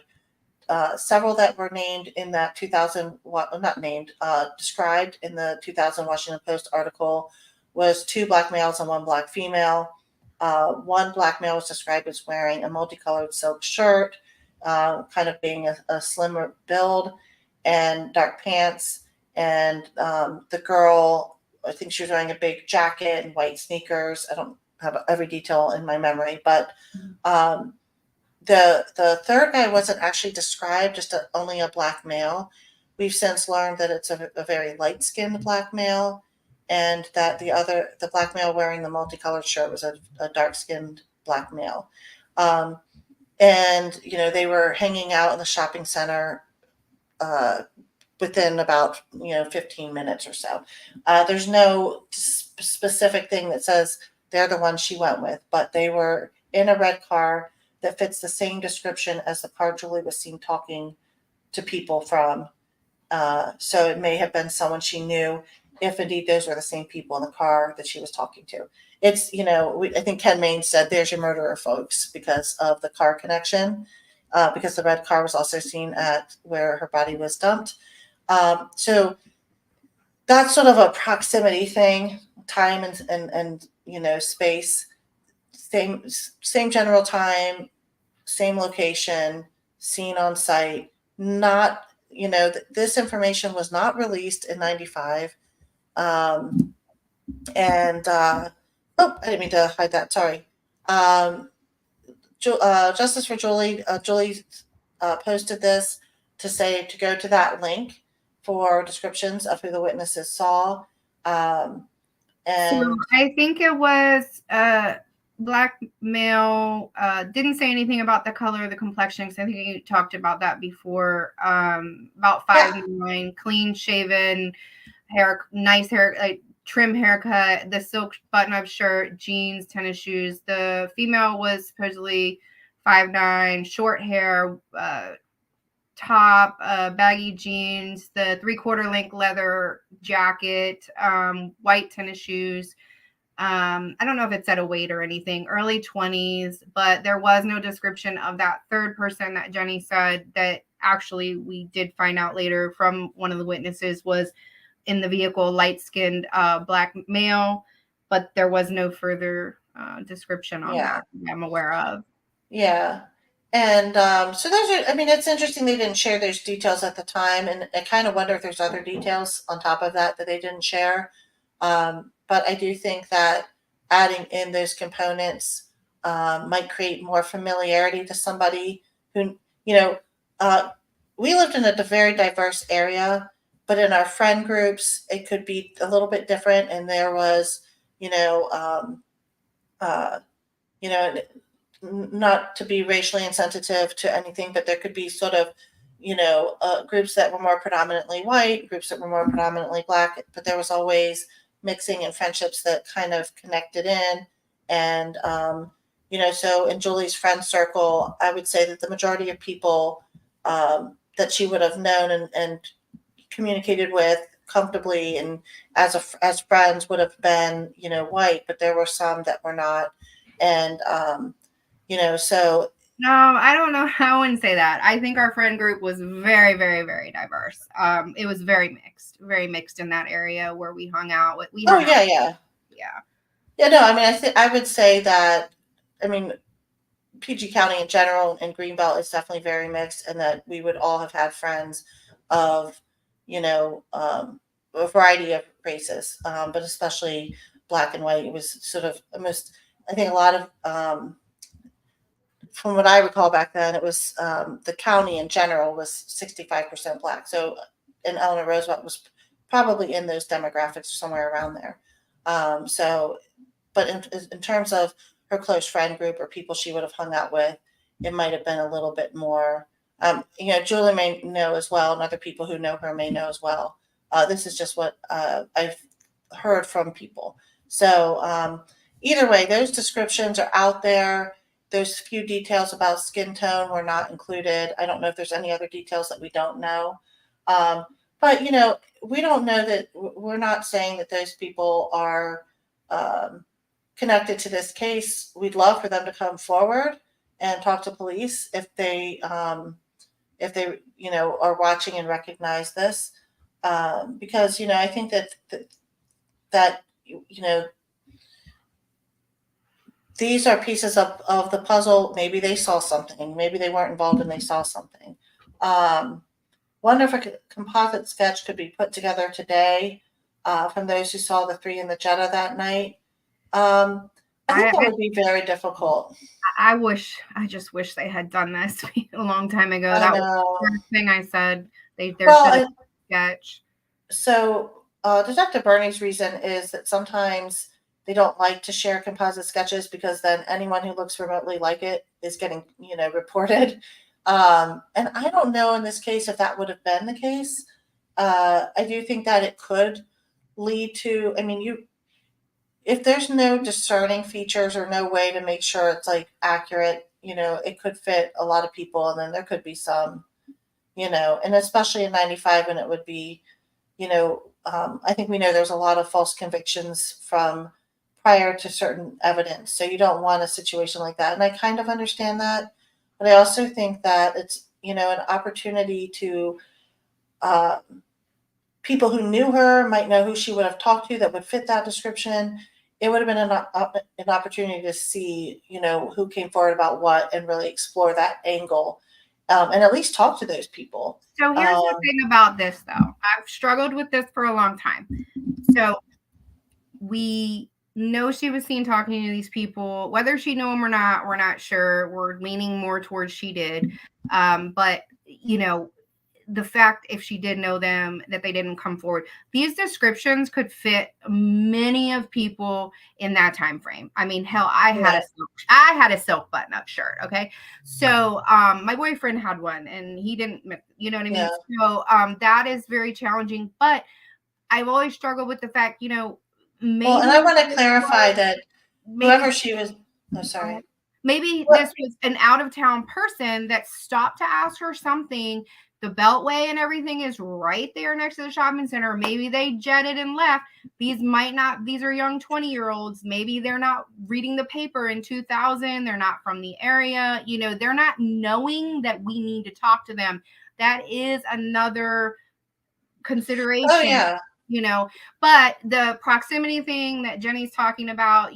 Several that were named in that 2000, not named, described in the 2000 Washington Post article was 2 black males and 1 black female. One black male was described as wearing a multicolored silk shirt, kind of being a slimmer build, and dark pants. And the girl, I think she was wearing a big jacket and white sneakers. I don't have every detail in my memory, but um, the third guy wasn't actually described, just only a black male. We've since learned that it's a very light skinned black male, and that the black male wearing the multicolored shirt was a dark skinned black male. Um, and they were hanging out in the shopping center uh, within about 15 minutes or so. There's no specific thing that says they're the ones she went with, but they were in a red car that fits the same description as the car Julie was seen talking to people from. So it may have been someone she knew, if indeed those were the same people in the car that she was talking to. It's, I think Ken Main said, there's your murderer, folks, because of the car connection, because the red car was also seen at where her body was dumped. So that's sort of a proximity thing, time and space, same general time, same location, seen on site. Not, this information was not released in 95. And I didn't mean to hide that. Sorry. Justice for Julie, Julie posted this to say to go to that link for descriptions of who the witnesses saw. And So I think it was black male. Didn't say anything about the color of the complexion, because I think you talked about that before. About 5'9", clean shaven, nice hair, like trim haircut, the silk button-up shirt, jeans, tennis shoes. The female was supposedly 5'9", short hair, top, baggy jeans, the 3/4 length leather jacket, white tennis shoes. I don't know if it said a weight or anything, early 20s, but there was no description of that third person that Jenny said that actually we did find out later from one of the witnesses was in the vehicle, light-skinned black male, but there was no further description on that I'm aware of. Yeah. And so those are, I mean, it's interesting they didn't share those details at the time. And I kind of wonder if there's other details on top of that they didn't share. But I do think that adding in those components might create more familiarity to somebody who, we lived in a very diverse area, but in our friend groups, it could be a little bit different. And there was, uh, you know, not to be racially insensitive to anything, but there could be sort of, groups that were more predominantly white, groups that were more predominantly black, but there was always mixing and friendships that kind of connected in. And, so in Julie's friend circle, I would say that the majority of people that she would have known and communicated with comfortably and as friends would have been, white, but there were some that were not. And, so. No, I don't know. I wouldn't say that. I think our friend group was very, very, very diverse. It was very mixed in that area where we hung out. Yeah. No, I mean, I would say that, I mean, PG County in general and Greenbelt is definitely very mixed, and that we would all have had friends of, a variety of races, but especially black and white. It was sort of almost, I think a lot of, from what I recall back then, it was the county in general was 65% black. So, and Eleanor Roosevelt was probably in those demographics somewhere around there. But in terms of her close friend group or people she would have hung out with, it might have been a little bit more. Julie may know as well, and other people who know her may know as well. This is just what I've heard from people. So either way, those descriptions are out there. Those few details about skin tone were not included. I don't know if there's any other details that we don't know. But, we don't know that. We're not saying that those people are connected to this case. We'd love for them to come forward and talk to police if they, are watching and recognize this. Because, I think that these are pieces of the puzzle. Maybe they saw something. Maybe they weren't involved and they saw something. Wonder if a composite sketch could be put together today from those who saw the three in the Jetta that night. I think that would be very difficult. I just wish they had done this a long time ago. I That know. was the first thing I said. There Well, should have been a sketch. So, Detective Bernie's reason is that sometimes they don't like to share composite sketches because then anyone who looks remotely like it is getting, reported. And I don't know in this case if that would have been the case. I do think that it could lead to, I mean, if there's no discerning features or no way to make sure it's like accurate, it could fit a lot of people, and then there could be some, and especially in 95 when it would be, I think we know there's a lot of false convictions from prior to certain evidence. So you don't want a situation like that. And I kind of understand that. But I also think that it's, an opportunity to, people who knew her might know who she would have talked to that would fit that description. It would have been an opportunity to see, who came forward about what and really explore that angle, and at least talk to those people. So here's the thing about this, though. I've struggled with this for a long time. So we know she was seen talking to these people. Whether she knew them or not, we're not sure. We're leaning more towards she did. But, the fact if she did know them, that they didn't come forward. These descriptions could fit many of people in that time frame. I mean, hell, I had a silk button-up shirt. Okay, so my boyfriend had one, and he didn't. You know what I mean? Yeah. So that is very challenging. But I've always struggled with the fact, maybe. Well, and I want to clarify that whoever she was. Oh, sorry. Maybe this was an out-of-town person that stopped to ask her something. The Beltway and everything is right there next to the shopping center. Maybe they jetted and left. These are young 20-year-olds. Maybe they're not reading the paper in 2000. They're not from the area. They're not knowing that we need to talk to them. That is another consideration. Oh, yeah. But the proximity thing that Jenny's talking about,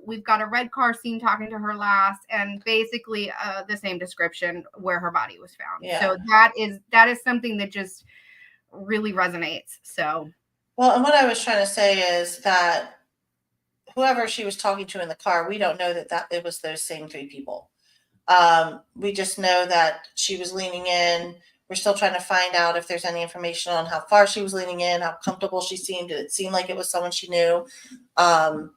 we've got a red car scene talking to her last, and basically the same description where her body was found. Yeah. So that is something that just really resonates. So, well, and what I was trying to say is that whoever she was talking to in the car, we don't know that it was those same three people. We just know that she was leaning in. We're still trying to find out if there's any information on how far she was leaning in, how comfortable she seemed. Did it seem like it was someone she knew? There's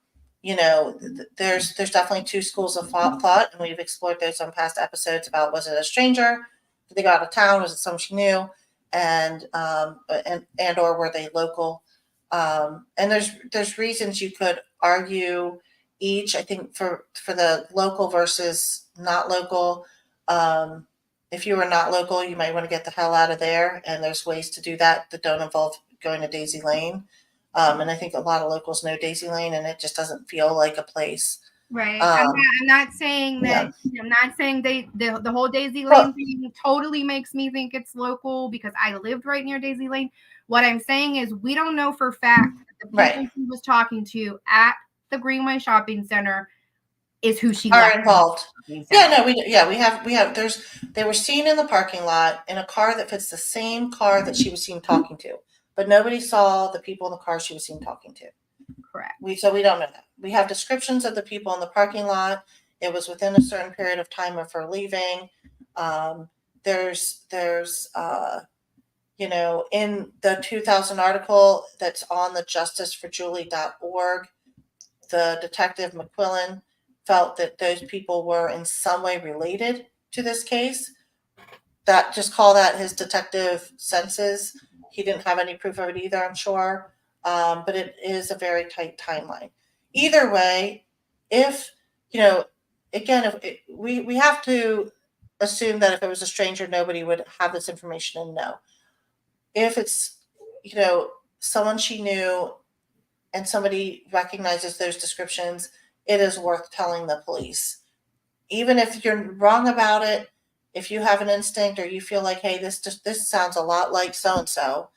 definitely two schools of thought, and we've explored those on past episodes about, was it a stranger? Did they go out of town? Was it someone she knew? And or were they local? And there's reasons you could argue each. I think for the local versus not local, if you were not local, you might want to get the hell out of there. And there's ways to do that don't involve going to Daisy Lane. And I think a lot of locals know Daisy Lane, and it just doesn't feel like a place. Right. I'm not saying that. Yeah. I'm not saying the whole Daisy Lane thing totally makes me think it's local because I lived right near Daisy Lane. What I'm saying is we don't know for a fact that the people she was talking to at the Greenway Shopping Center is who she are involved. Yeah, no, we have. They were seen in the parking lot in a car that fits the same car that she was seen talking to, but nobody saw the people in the car she was seen talking to. Correct. So we don't know that. We have descriptions of the people in the parking lot. It was within a certain period of time of her leaving. There's in the 2000 article that's on the justiceforjulie.org, the detective McQuillan felt that those people were in some way related to this case. That just call that his detective senses. He didn't have any proof of it either, I'm sure. But it is a very tight timeline. Either way, if, again, we have to assume that if it was a stranger, nobody would have this information and know. If it's, someone she knew and somebody recognizes those descriptions, it is worth telling the police. Even if you're wrong about it, if you have an instinct or you feel like, hey, this sounds a lot like so-and-so,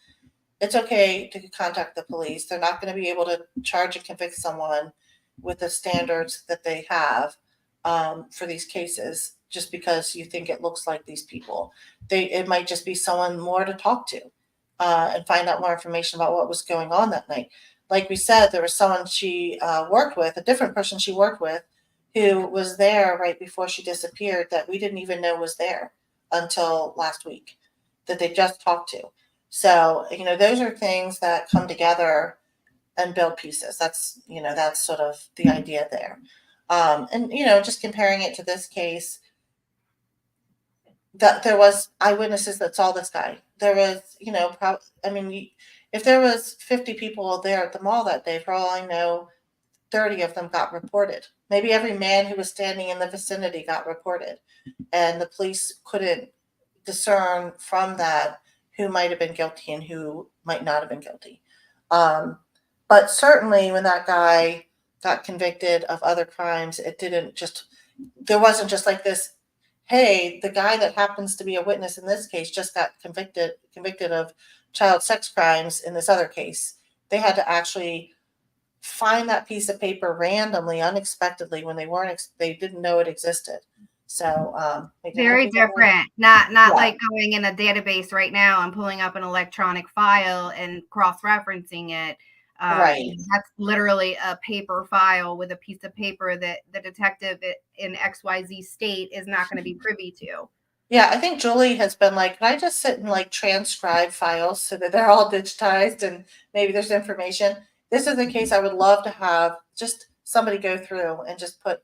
it's okay to contact the police. They're not going to be able to charge and convict someone with the standards that they have for these cases just because you think it looks like these people. It might just be someone more to talk to and find out more information about what was going on that night. Like we said, there was someone she worked with, a different person she worked with, who was there right before she disappeared that we didn't even know was there until last week, that they just talked to. So, those are things that come together and build pieces. That's sort of the idea there. And, just comparing it to this case, that there was eyewitnesses that saw this guy. There was, if there was 50 people there at the mall that day, for all I know, 30 of them got reported. Maybe every man who was standing in the vicinity got reported, and the police couldn't discern from that who might have been guilty and who might not have been guilty. But certainly when that guy got convicted of other crimes, there wasn't just like this, hey, the guy that happens to be a witness in this case just got convicted of child sex crimes in this other case. They had to actually find that piece of paper randomly, unexpectedly, when they didn't know it existed. So very different. Not like going in a database right now and pulling up an electronic file and cross-referencing it. Right. That's literally a paper file with a piece of paper that the detective in XYZ state is not going to be privy to. Yeah, I think Julie has been like, can I just sit and like transcribe files so that they're all digitized and maybe there's information? This is a case I would love to have just somebody go through and just put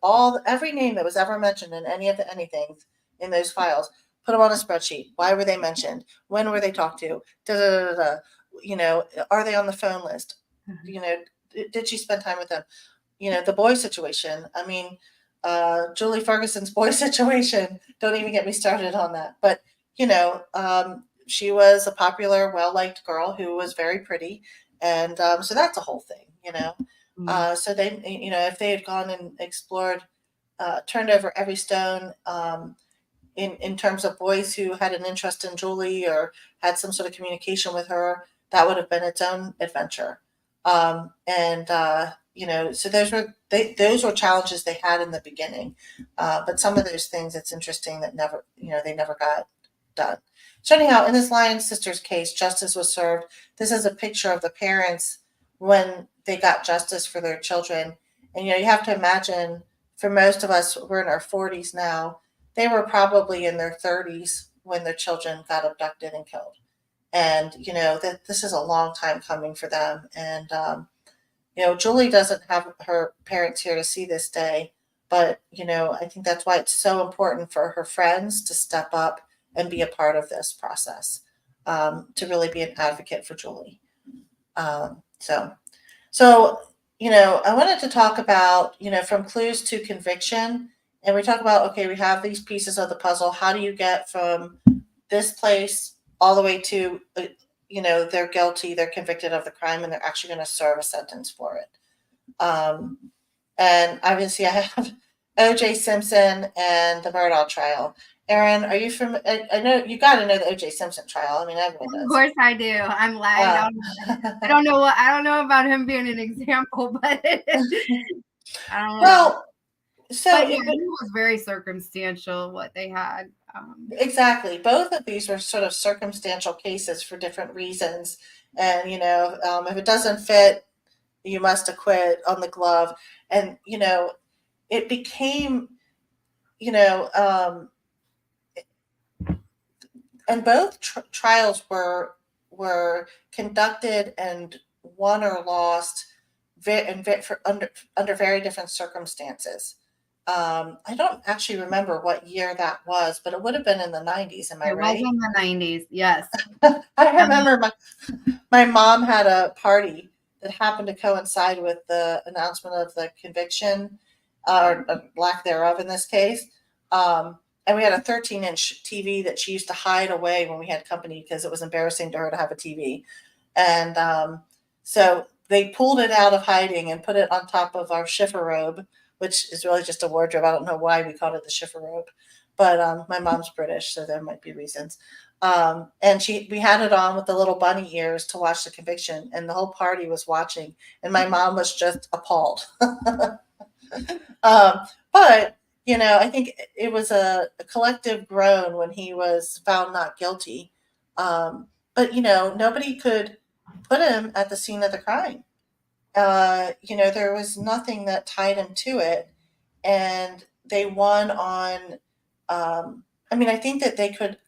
every name that was ever mentioned in any of the anything in those files, put them on a spreadsheet. Why were they mentioned? When were they talked to? Da, da, da, da. Are they on the phone list? Did she spend time with them? The boy situation. I mean, Julie Ferguson's boy situation. Don't even get me started on that. But, she was a popular, well-liked girl who was very pretty. And so that's a whole thing, So they, if they had gone and explored, turned over every stone in terms of boys who had an interest in Julie or had some sort of communication with her, that would have been its own adventure. So those were challenges they had in the beginning. But some of those things, it's interesting that they never got done. So anyhow, in this Lyon sisters case, justice was served. This is a picture of the parents when they got justice for their children. And, you have to imagine, for most of us, we're in our 40s now. They were probably in their 30s when their children got abducted and killed. And, that this is a long time coming for them. And, Julie doesn't have her parents here to see this day, but, I think that's why it's so important for her friends to step up and be a part of this process, to really be an advocate for Julie. I wanted to talk about, from clues to conviction. And we talk about, okay, we have these pieces of the puzzle. How do you get from this place all the way to, they're guilty, they're convicted of the crime, and they're actually going to serve a sentence for it. And obviously I have O.J. Simpson and the Murdaugh trial. Erin, are you from? I know you got to know the O.J. Simpson trial. I mean, everyone does. Of course I do. I'm lying. I don't know about him being an example, but I don't know. Well, so it was very circumstantial what they had. Exactly. Both of these were sort of circumstantial cases for different reasons. And, if it doesn't fit, you must acquit on the glove. And, it became, and both trials were conducted and won or lost under very different circumstances. I don't actually remember what year that was, but it would have been in the 90s. Am I right? It was in the 90s, yes. I remember my mom had a party that happened to coincide with the announcement of the conviction, or lack thereof in this case. And we had a 13-inch TV that she used to hide away when we had company because it was embarrassing to her to have a TV. And so they pulled it out of hiding and put it on top of our chifforobe, which is really just a wardrobe. I don't know why we called it the chifforobe. but my mom's British, so there might be reasons. And we had it on with the little bunny ears to watch the conviction, and the whole party was watching, and my mom was just appalled. But I think it was a collective groan when he was found not guilty. But nobody could put him at the scene of the crime. There was nothing that tied him to it, and they won on. I think that they could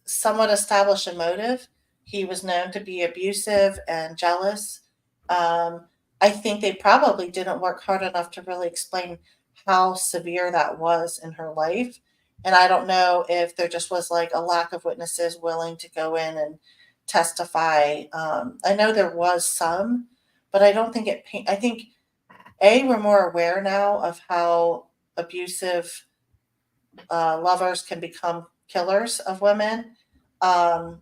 somewhat establish a motive. He was known to be abusive and jealous. I think they probably didn't work hard enough to really explain how severe that was in her life. And I don't know if there just was like a lack of witnesses willing to go in and testify. I know there was some, but I don't think I think we're more aware now of how abusive lovers can become killers of women. And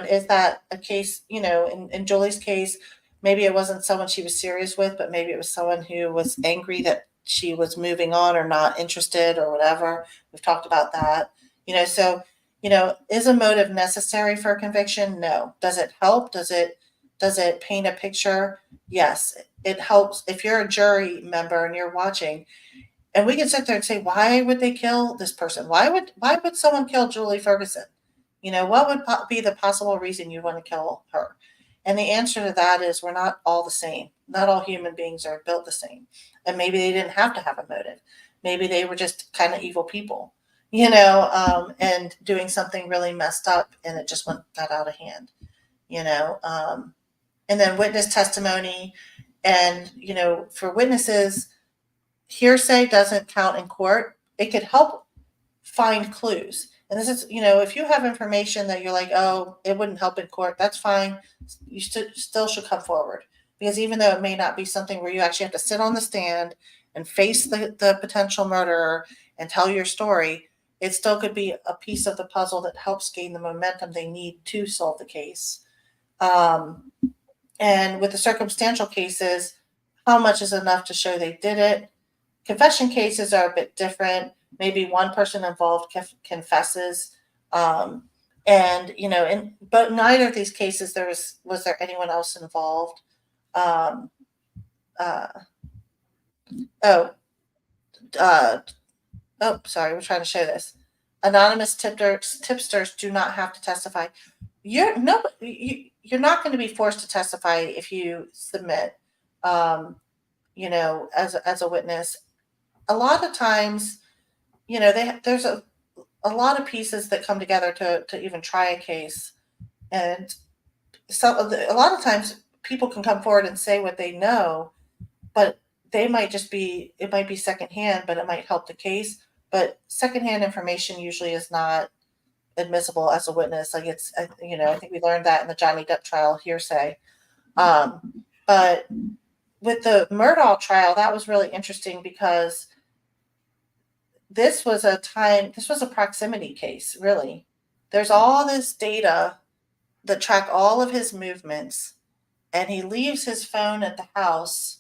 is that a case, in Julie's case, maybe it wasn't someone she was serious with, but maybe it was someone who was angry that she was moving on or not interested or whatever. We've talked about that. So, is a motive necessary for a conviction? No. Does it help? Does it paint a picture? Yes. It helps if you're a jury member and you're watching, and we can sit there and say, why would they kill this person? Why would someone kill Julie Ferguson? What would be the possible reason you want to kill her? And the answer to that is we're not all the same. Not all human beings are built the same. And maybe they didn't have to have a motive. Maybe they were just kind of evil people, and doing something really messed up, and it just got out of hand, and then witness testimony. And, for witnesses, hearsay doesn't count in court. It could help find clues. And this is, if you have information that you're like, oh, it wouldn't help in court, that's fine. You still should come forward. Because even though it may not be something where you actually have to sit on the stand and face the potential murderer and tell your story, it still could be a piece of the puzzle that helps gain the momentum they need to solve the case. And with the circumstantial cases, how much is enough to show they did it? Confession cases are a bit different. Maybe one person involved confesses, but neither of these cases was there anyone else involved. Sorry, we're trying to show this. Anonymous tipsters do not have to testify. You're not going to be forced to testify if you submit, as a witness. A lot of times, there's a lot of pieces that come together to even try a case, and a lot of times people can come forward and say what they know, but it might be secondhand, but it might help the case. But secondhand information usually is not admissible as a witness. Like I think we learned that in the Johnny Depp trial, hearsay. But with the Murdaugh trial, that was really interesting because this was a proximity case, really. There's all this data that track all of his movements, and he leaves his phone at the house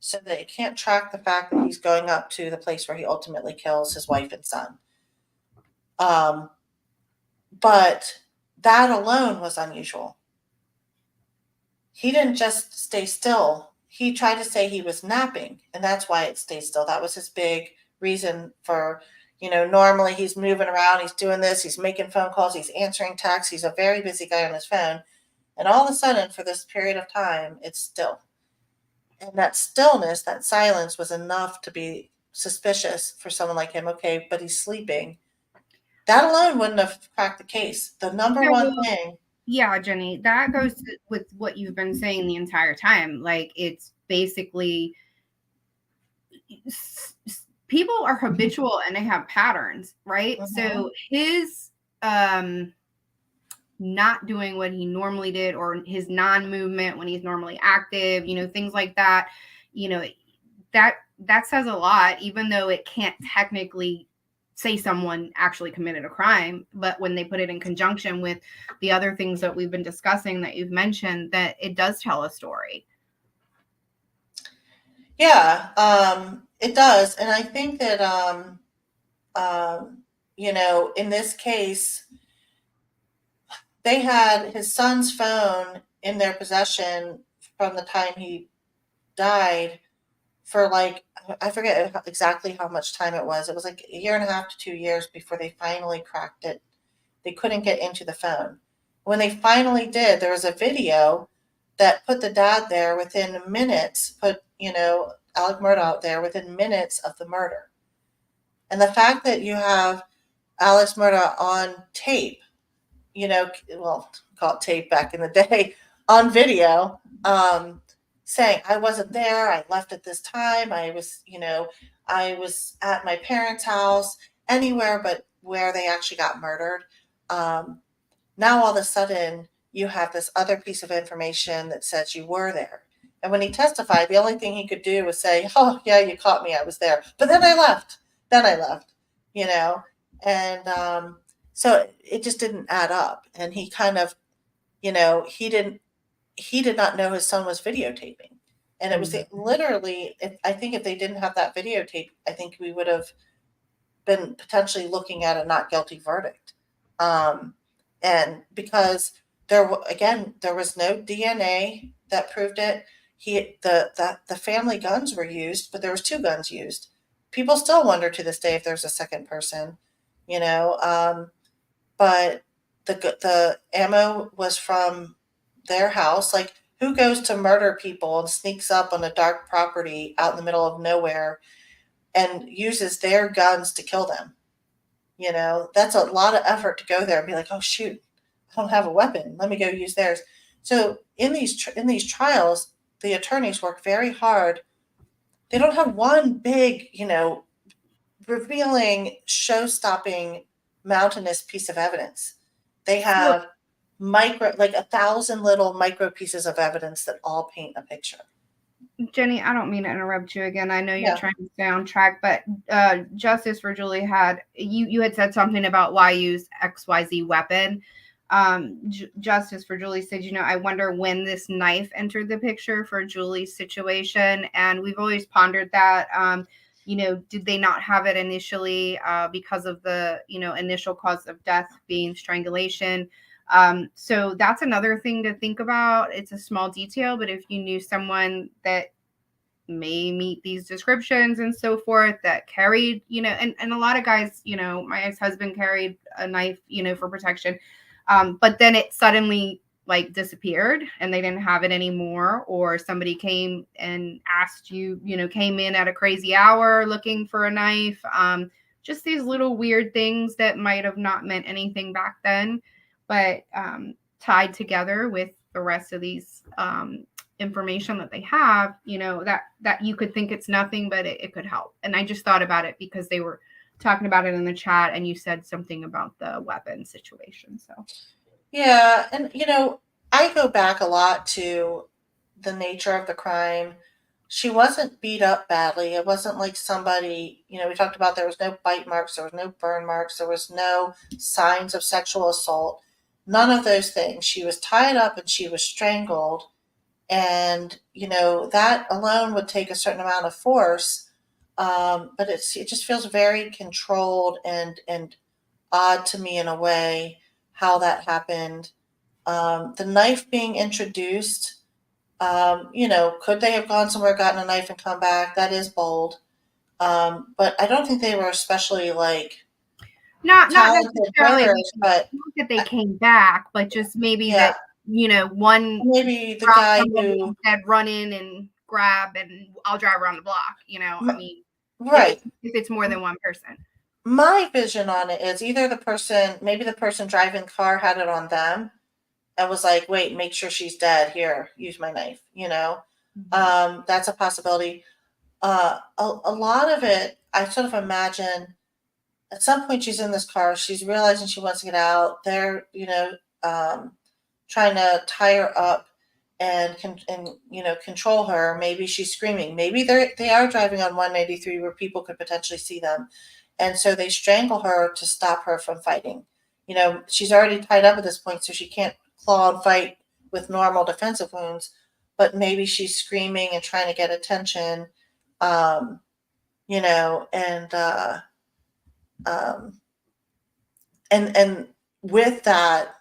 so that it can't track the fact that he's going up to the place where he ultimately kills his wife and son. But that alone was unusual. He didn't just stay still. He tried to say he was napping, and that's why it stayed still. That was his big reason for, normally he's moving around, he's doing this, he's making phone calls, he's answering texts, he's a very busy guy on his phone. And all of a sudden, for this period of time, it's still. And that stillness, that silence was enough to be suspicious for someone like him. Okay, but he's sleeping. That alone wouldn't have cracked the case. The number one thing. Yeah, Jenny, that goes with what you've been saying the entire time. Like, it's basically people are habitual and they have patterns, right? Mm-hmm. So his not doing what he normally did, or his non-movement when he's normally active, things like that, that says a lot, even though it can't technically say someone actually committed a crime. But when they put it in conjunction with the other things that we've been discussing that you've mentioned, that it does tell a story. Yeah, it does. And I think that in this case, they had his son's phone in their possession from the time he died for like, I forget exactly how much time it was. It was like a year and a half to 2 years before they finally cracked it. They couldn't get into the phone. When they finally did, there was a video that put the dad there within minutes, Alec Murdaugh there within minutes of the murder. And the fact that you have Alex Murdaugh on tape, well, call it tape back in the day, on video, saying, I wasn't there, I left at this time, I was at my parents' house, anywhere but where they actually got murdered. Now all of a sudden you have this other piece of information that says you were there. And when he testified, the only thing he could do was say, oh, yeah, you caught me, I was there. But then I left. And so it just didn't add up. And he kind of, he did not know his son was videotaping. And it was literally, I think if they didn't have that videotape, I think we would have been potentially looking at a not guilty verdict. And because there was no DNA that proved it. The family guns were used, but there was 2 guns used. People still wonder to this day if there's a second person, but the ammo was from their house. Like, who goes to murder people and sneaks up on a dark property out in the middle of nowhere and uses their guns to kill them? That's a lot of effort to go there and be like, oh shoot, I don't have a weapon, let me go use theirs. So in these trials, the attorneys work very hard. They don't have one big, revealing, show-stopping, mountainous piece of evidence. They have like 1,000 little micro pieces of evidence that all paint a picture. Jenny, I don't mean to interrupt you again. I know you're Yeah. trying to stay on track, but Justice for Julie you had said something about why use XYZ weapon. Justice for Julie said, I wonder when this knife entered the picture for Julie's situation. And we've always pondered that. Did they not have it initially because of the, initial cause of death being strangulation? So that's another thing to think about. It's a small detail, but if you knew someone that may meet these descriptions and so forth that carried, and a lot of guys, my ex-husband carried a knife, for protection. But then it suddenly disappeared and they didn't have it anymore, or somebody came and asked you, came in at a crazy hour looking for a knife. Just these little weird things that might have not meant anything back then, but tied together with the rest of these information that they have, that you could think it's nothing, but it could help. And I just thought about it because they were talking about it in the chat and you said something about the weapon situation. So yeah, and I go back a lot to the nature of the crime. She wasn't beat up badly. It wasn't like somebody, we talked about there was no bite marks, there was no burn marks, there was no signs of sexual assault. None of those things. She was tied up and she was strangled. And, that alone would take a certain amount of force. But it just feels very controlled and odd to me in a way how that happened. The knife being introduced, could they have gone somewhere, gotten a knife, and come back? That is bold. But I don't think they were especially not talented necessarily murderers, but that they came back, but just maybe that one maybe the guy who said run in and grab and I'll drive around the block. I mean, right. If it's more than one person. My vision on it is either maybe the person driving the car had it on them and was like, wait, make sure she's dead. Here, use my knife. That's a possibility. A lot of it, I sort of imagine at some point she's in this car, she's realizing she wants to get out. They're, trying to tie her up and control her. Maybe she's screaming. Maybe they are driving on 193 where people could potentially see them. And so they strangle her to stop her from fighting. She's already tied up at this point, so she can't claw and fight with normal defensive wounds, but maybe she's screaming and trying to get attention, and and with that,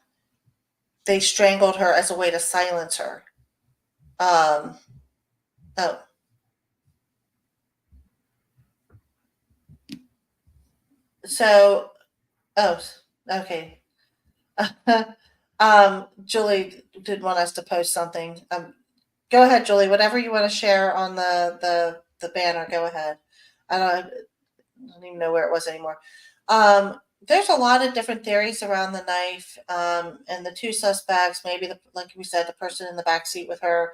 they strangled her as a way to silence her. Oh, so, oh, okay. Julie did want us to post something. Go ahead, Julie. Whatever you want to share on the banner, go ahead. I don't even know where it was anymore. There's a lot of different theories around the knife, and the two suspects. Maybe like we said, the person in the back seat with her.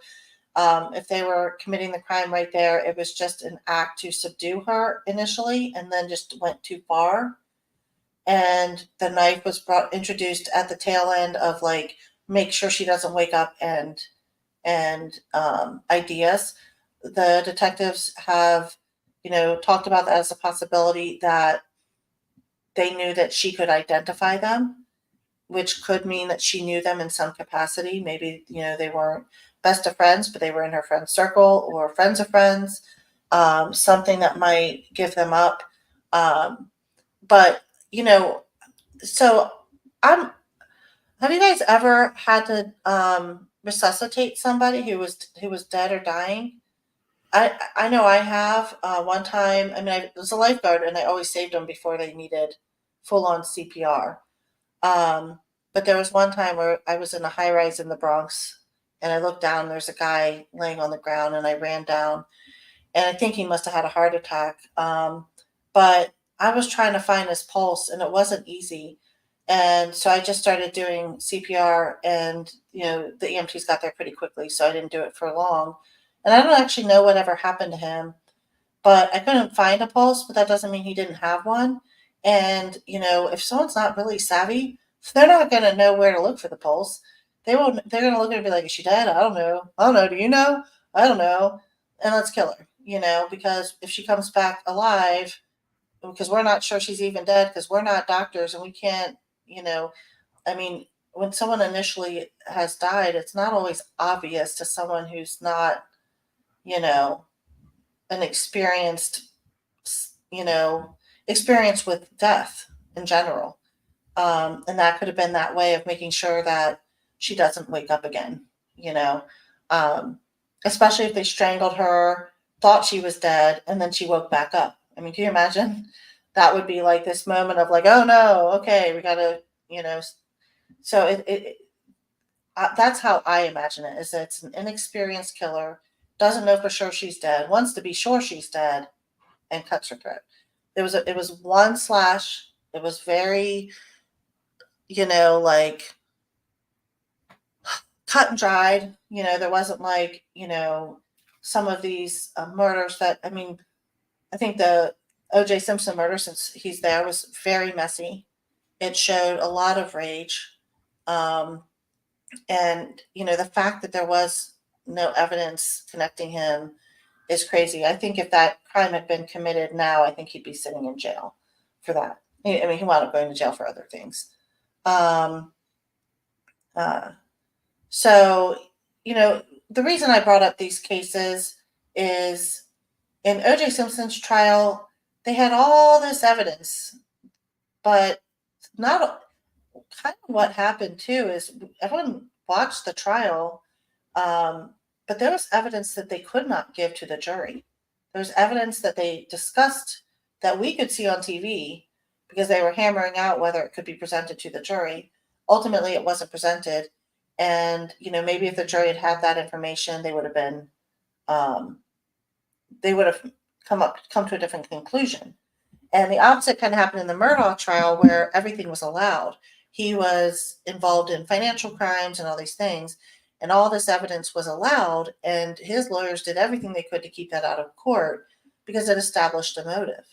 If they were committing the crime right there, it was just an act to subdue her initially, and then just went too far. And the knife was introduced at the tail end of like make sure she doesn't wake up and ideas. The detectives have, talked about that as a possibility that they knew that she could identify them, which could mean that she knew them in some capacity. Maybe, they weren't best of friends, but they were in her friend's circle or friends of friends, something that might give them up. But, so I'm, have you guys ever had to resuscitate somebody who was dead or dying? I know I have. One time, I mean, I was a lifeguard, and I always saved them before they needed full on CPR. But there was one time where I was in a high rise in the Bronx, and I looked down. There's a guy laying on the ground, and I ran down, and I think he must have had a heart attack. But I was trying to find his pulse, and it wasn't easy. And so I just started doing CPR, and the EMTs got there pretty quickly, so I didn't do it for long. And I don't actually know whatever happened to him, but I couldn't find a pulse, but that doesn't mean he didn't have one. And, if someone's not really savvy, they're not going to know where to look for the pulse. They're going to look at it and be like, is she dead? I don't know. I don't know. Do you know? I don't know. And let's kill her, because if she comes back alive, because we're not sure she's even dead, because we're not doctors and we can't, I mean, when someone initially has died, it's not always obvious to someone who's not, an you know, experience with death in general. And that could have been that way of making sure that she doesn't wake up again, you know, um, especially if they strangled her, thought she was dead, and then she woke back up. I mean, can you imagine? That would be like this moment of like, oh no, okay, we gotta, so that's how I imagine it. Is that it's an inexperienced killer, doesn't know for sure she's dead, wants to be sure she's dead, and cuts her throat. It was one slash. It was very, like cut and dried. There wasn't like, some of these murders that, I mean, I think the O.J. Simpson murder, since he's there, was very messy. It showed a lot of rage. Um, and, the fact that there was no evidence connecting him is crazy. I think if that crime had been committed now, I think he'd be sitting in jail for that. I mean, he wound up going to jail for other things. Um, uh, so, the reason I brought up these cases is in O.J. Simpson's trial, they had all this evidence, but not kind of what happened too is everyone watched the trial, but there was evidence that they could not give to the jury. There's evidence that they discussed that we could see on TV because they were hammering out whether it could be presented to the jury. Ultimately, it wasn't presented. And, maybe if the jury had had that information, they would have been, they would have come to a different conclusion. And the opposite kind of happened in the Murdaugh trial where everything was allowed. He was involved in financial crimes and all these things, and all this evidence was allowed, and his lawyers did everything they could to keep that out of court because it established a motive.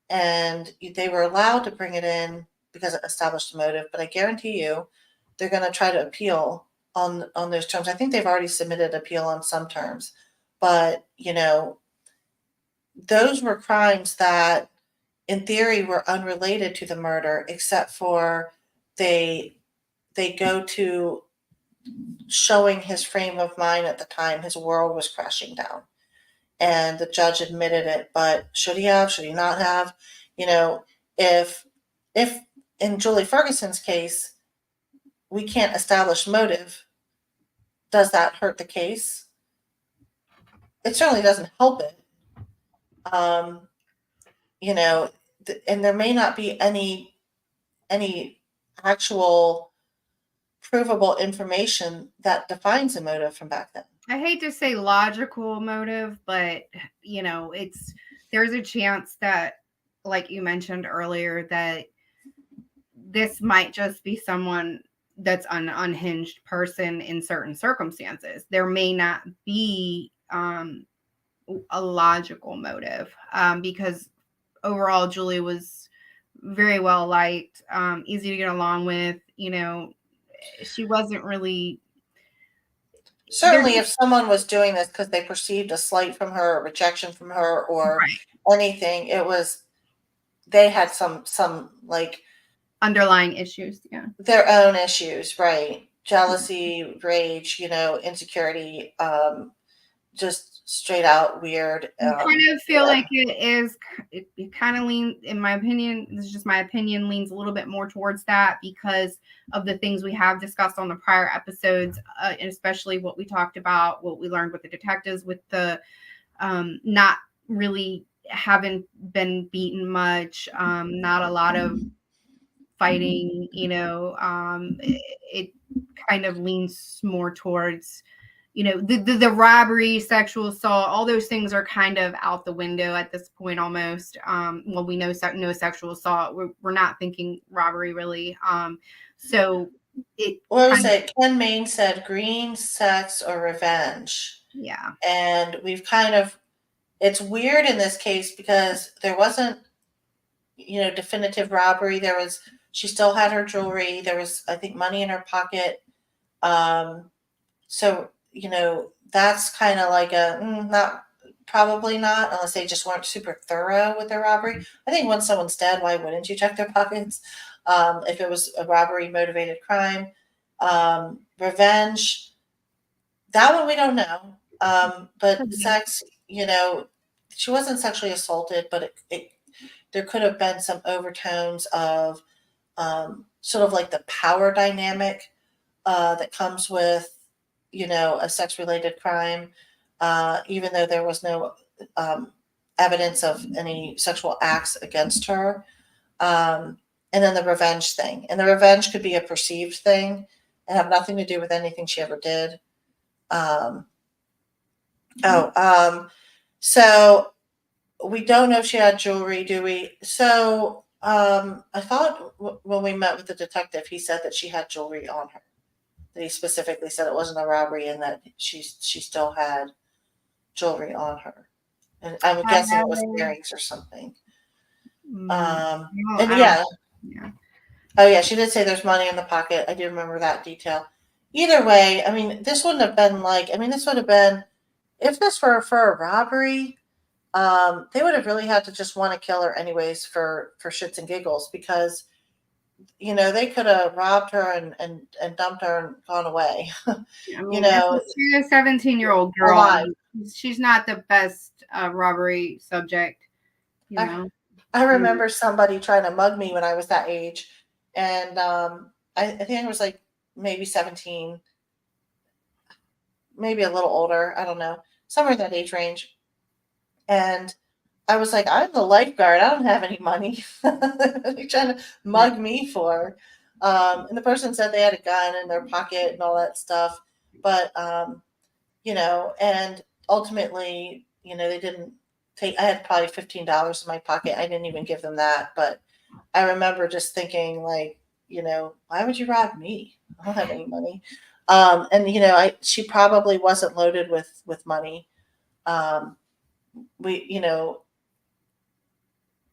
And they were allowed to bring it in because it established a motive, but I guarantee you they're going to try to appeal on those terms. I think they've already submitted appeal on some terms, but those were crimes that in theory were unrelated to the murder, except for they go to showing his frame of mind at the time. His world was crashing down, and the judge admitted it. But should he have? Should he not have? If in Julie Ferguson's case, we can't establish motive. Does that hurt the case? It certainly doesn't help it. You know, and there may not be any actual provable information that defines a motive from back then. I hate to say logical motive, but there's a chance that, like you mentioned earlier, that this might just be someone that's an unhinged person in certain circumstances. There may not be a logical motive, because overall Julie was very well liked, easy to get along with. She wasn't really. Certainly, if someone was doing this because they perceived a slight from her, or rejection from her, or anything, they had some like underlying issues, their own issues, right? Jealousy, rage, insecurity, just straight out weird. I kind of feel like it kind of leans, in my opinion, this is just my opinion, leans a little bit more towards that because of the things we have discussed on the prior episodes, and especially what we talked about, what we learned with the detectives, with the not really having been beaten much, not a lot of fighting, it kind of leans more towards, the robbery, sexual assault, all those things are kind of out the window at this point almost. Well, we know no sexual assault. We're not thinking robbery really. So it. What was it? Ken Main said green, sex, or revenge. Yeah. And it's weird in this case because there wasn't, definitive robbery. She still had her jewelry. There was, I think, money in her pocket. So, that's kind of like probably not, unless they just weren't super thorough with their robbery. I think once someone's dead, why wouldn't you check their pockets? If it was a robbery motivated crime. Revenge, that one we don't know. But sex, she wasn't sexually assaulted, but there could have been some overtones of sort of like the power dynamic that comes with, a sex-related crime, even though there was no evidence of any sexual acts against her. And then the revenge thing. And the revenge could be a perceived thing and have nothing to do with anything she ever did. So we don't know if she had jewelry, do we? So I thought when we met with the detective, he said that she had jewelry on her. That he specifically said it wasn't a robbery and that she still had jewelry on her. And I'm guessing it was earrings or something. Oh yeah, she did say there's money in the pocket. I do remember that detail. Either way, this wouldn't have been this would have been, if this were for a robbery, they would have really had to just want to kill her anyways for shits and giggles because, they could have robbed her and dumped her and gone away. She's a 17-year-old girl. Alive. She's not the best robbery subject. I remember somebody trying to mug me when I was that age. And I think I was like maybe 17, maybe a little older. I don't know, somewhere in that age range. And I was like, I'm the lifeguard. I don't have any money. What are you trying to mug me for? And the person said they had a gun in their pocket and all that stuff. But, and ultimately, they didn't I had probably $15 in my pocket. I didn't even give them that. But I remember just thinking why would you rob me? I don't have any money. And, she probably wasn't loaded with money.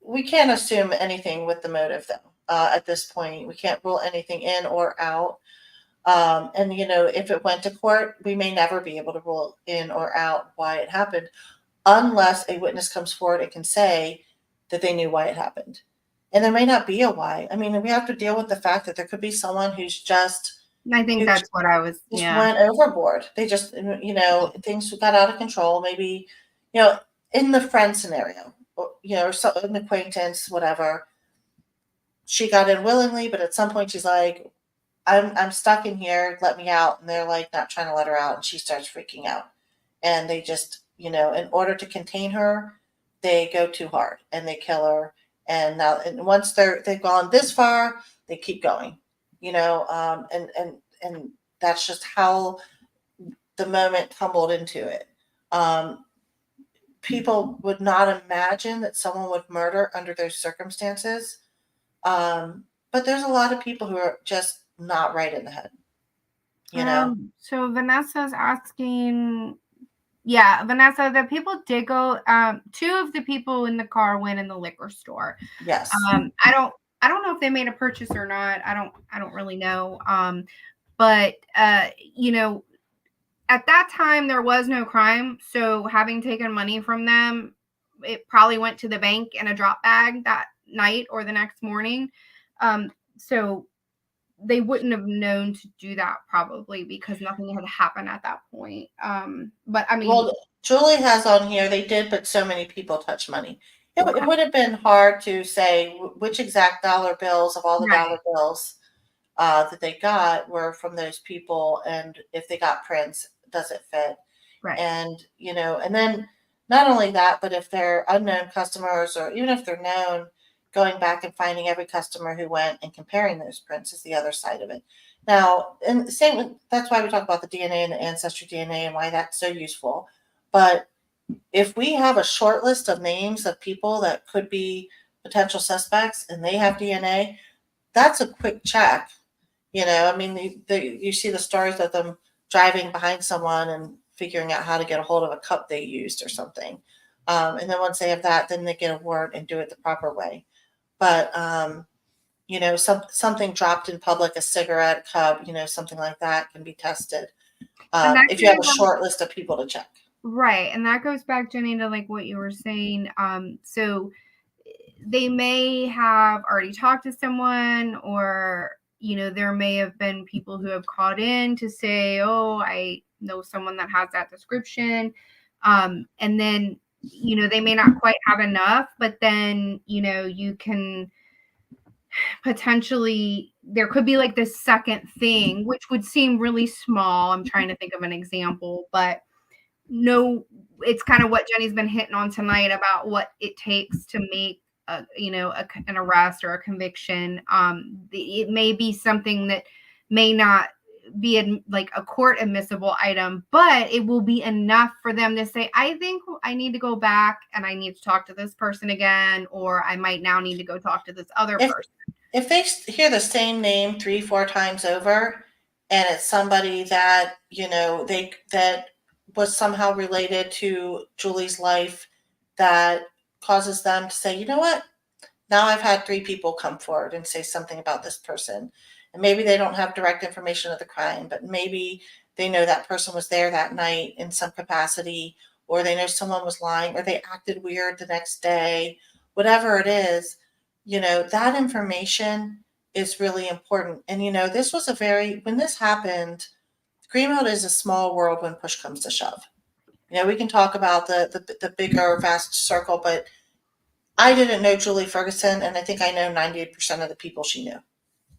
We can't assume anything with the motive, though. At this point, we can't rule anything in or out. And if it went to court, we may never be able to rule in or out why it happened, unless a witness comes forward and can say that they knew why it happened. And there may not be a why. We have to deal with the fact that there could be someone who's just. I think that's what I was. Went overboard. They just, things got out of control. Maybe, in the friend scenario, or an acquaintance, whatever. she got in willingly, but at some point she's like, I'm stuck in here, let me out. And they're like not trying to let her out, and she starts freaking out. And they just, in order to contain her, they go too hard and they kill her. And once they've gone this far, they keep going, and that's just how the moment tumbled into it. Um, People would not imagine that someone would murder under those circumstances. But there's a lot of people who are just not right in the head, So Vanessa's asking, yeah, Vanessa, the people did go. Two of the people in the car went in the liquor store. Yes. I don't know if they made a purchase or not. I don't really know. But at that time there was no crime, so having taken money from them, it probably went to the bank in a drop bag that night or the next morning. So they wouldn't have known to do that probably because nothing had happened at that point. But I mean, well, Julie has on here, they did, but so many people touch money. It would have been hard to say which exact dollar bills of all the dollar bills that they got were from those people, and if they got prints, does it fit? Right. And and then not only that, but if they're unknown customers, or even if they're known, going back and finding every customer who went and comparing those prints is the other side of it. Now, and that's why we talk about the DNA and the ancestry DNA and why that's so useful. But if we have a short list of names of people that could be potential suspects and they have DNA, that's a quick check. I mean, you see the stories of them driving behind someone and figuring out how to get a hold of a cup they used or something. And then once they have that, then they get a warrant and do it the proper way. But, something dropped in public, a cigarette cup, something like that can be tested. If you have a short list of people to check. Right. And that goes back, Jenny, to like what you were saying. So they may have already talked to someone, or there may have been people who have called in to say, oh, I know someone that has that description. And then, they may not quite have enough, but then, you can potentially, there could be like this second thing, which would seem really small. I'm trying to think of an example, but no, it's kind of what Jenny's been hitting on tonight about what it takes to make an arrest or a conviction. It may be something that may not be like a court admissible item, but it will be enough for them to say, I think I need to go back and I need to talk to this person again, or I might now need to go talk to this other person. If they hear the same name 3-4 times over, and it's somebody that that was somehow related to Julie's life, that causes them to say, you know what, now I've had 3 people come forward and say something about this person. And maybe they don't have direct information of the crime, but maybe they know that person was there that night in some capacity, or they know someone was lying, or they acted weird the next day. Whatever it is, that information is really important. And, this was when this happened, Greenfield is a small world when push comes to shove. We can talk about the bigger, vast circle, but I didn't know Julie Ferguson, and I think I know 98% of the people she knew.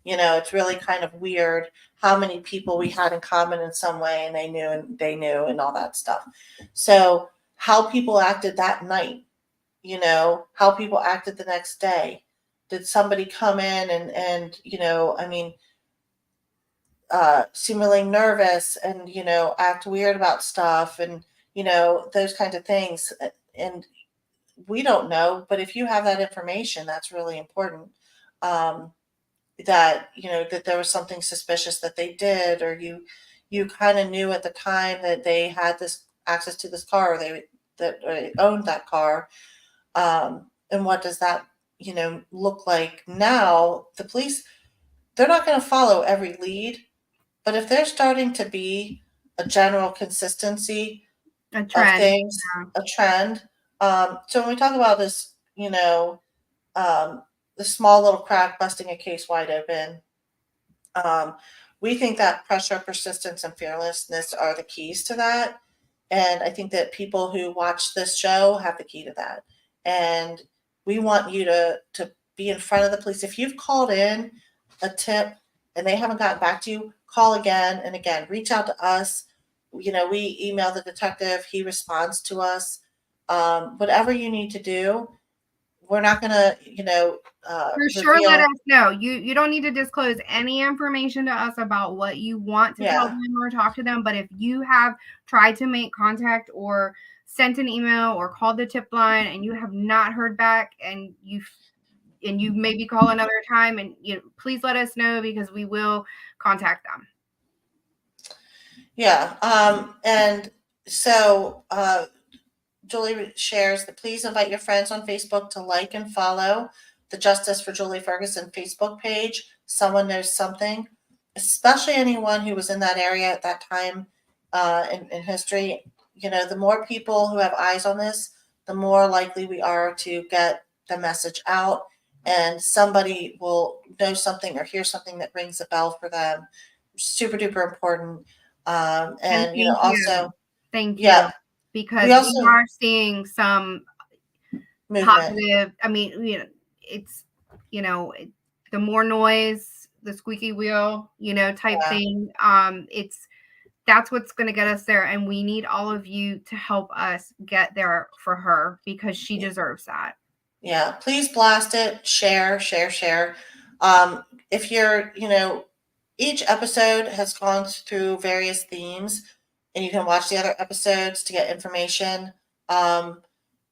It's really kind of weird how many people we had in common in some way, and they knew and all that stuff. So how people acted that night, how people acted the next day. Did somebody come in and I mean, seemingly nervous and, act weird about stuff and, those kinds of things. And we don't know, but if you have that information, that's really important. That that there was something suspicious that they did, or you kind of knew at the time that they had this access to this car, or they owned that car. And what does that look like now? The police, they're not going to follow every lead, but if there's starting to be a general consistency of things, a trend. So when we talk about this, the small little crack busting a case wide open, we think that pressure, persistence, and fearlessness are the keys to that. And I think that people who watch this show have the key to that. And we want you to be in front of the police. If you've called in a tip and they haven't gotten back to you, call again and again. Reach out to us. We email the detective. He responds to us. Whatever you need to do, we're not going to, For sure, let reveal. us know. You don't need to disclose any information to us about what you want to tell Yeah. them or talk to them. But if you have tried to make contact or sent an email or called the tip line and you have not heard back, and you maybe call another time, and please let us know, because we will contact them. Yeah. And so Julie shares that please invite your friends on Facebook to like and follow the Justice for Julie Ferguson Facebook page. Someone knows something, especially anyone who was in that area at that time in history. The more people who have eyes on this, the more likely we are to get the message out, and somebody will know something or hear something that rings a bell for them. Super duper important. And And thank also, thank you, yeah, because we we also are seeing some movement. positive. I mean, it's the more noise, the squeaky wheel, type Yeah. thing. That's what's going to get us there, and we need all of you to help us get there for her, because she deserves that. Yeah, please blast it, share, share, share. If you're, each episode has gone through various themes, and you can watch the other episodes to get information. The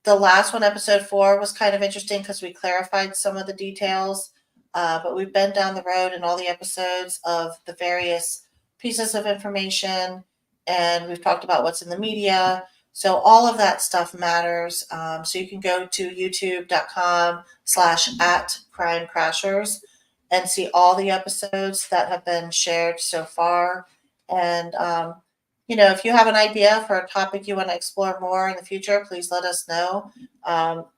last one, episode 4, was kind of interesting because we clarified some of the details. But we've been down the road in all the episodes of the various pieces of information, and we've talked about what's in the media. So all of that stuff matters. So you can go to youtube.com/@crimecrashers and see all the episodes that have been shared so far. And, if you have an idea for a topic you want to explore more in the future, please let us know.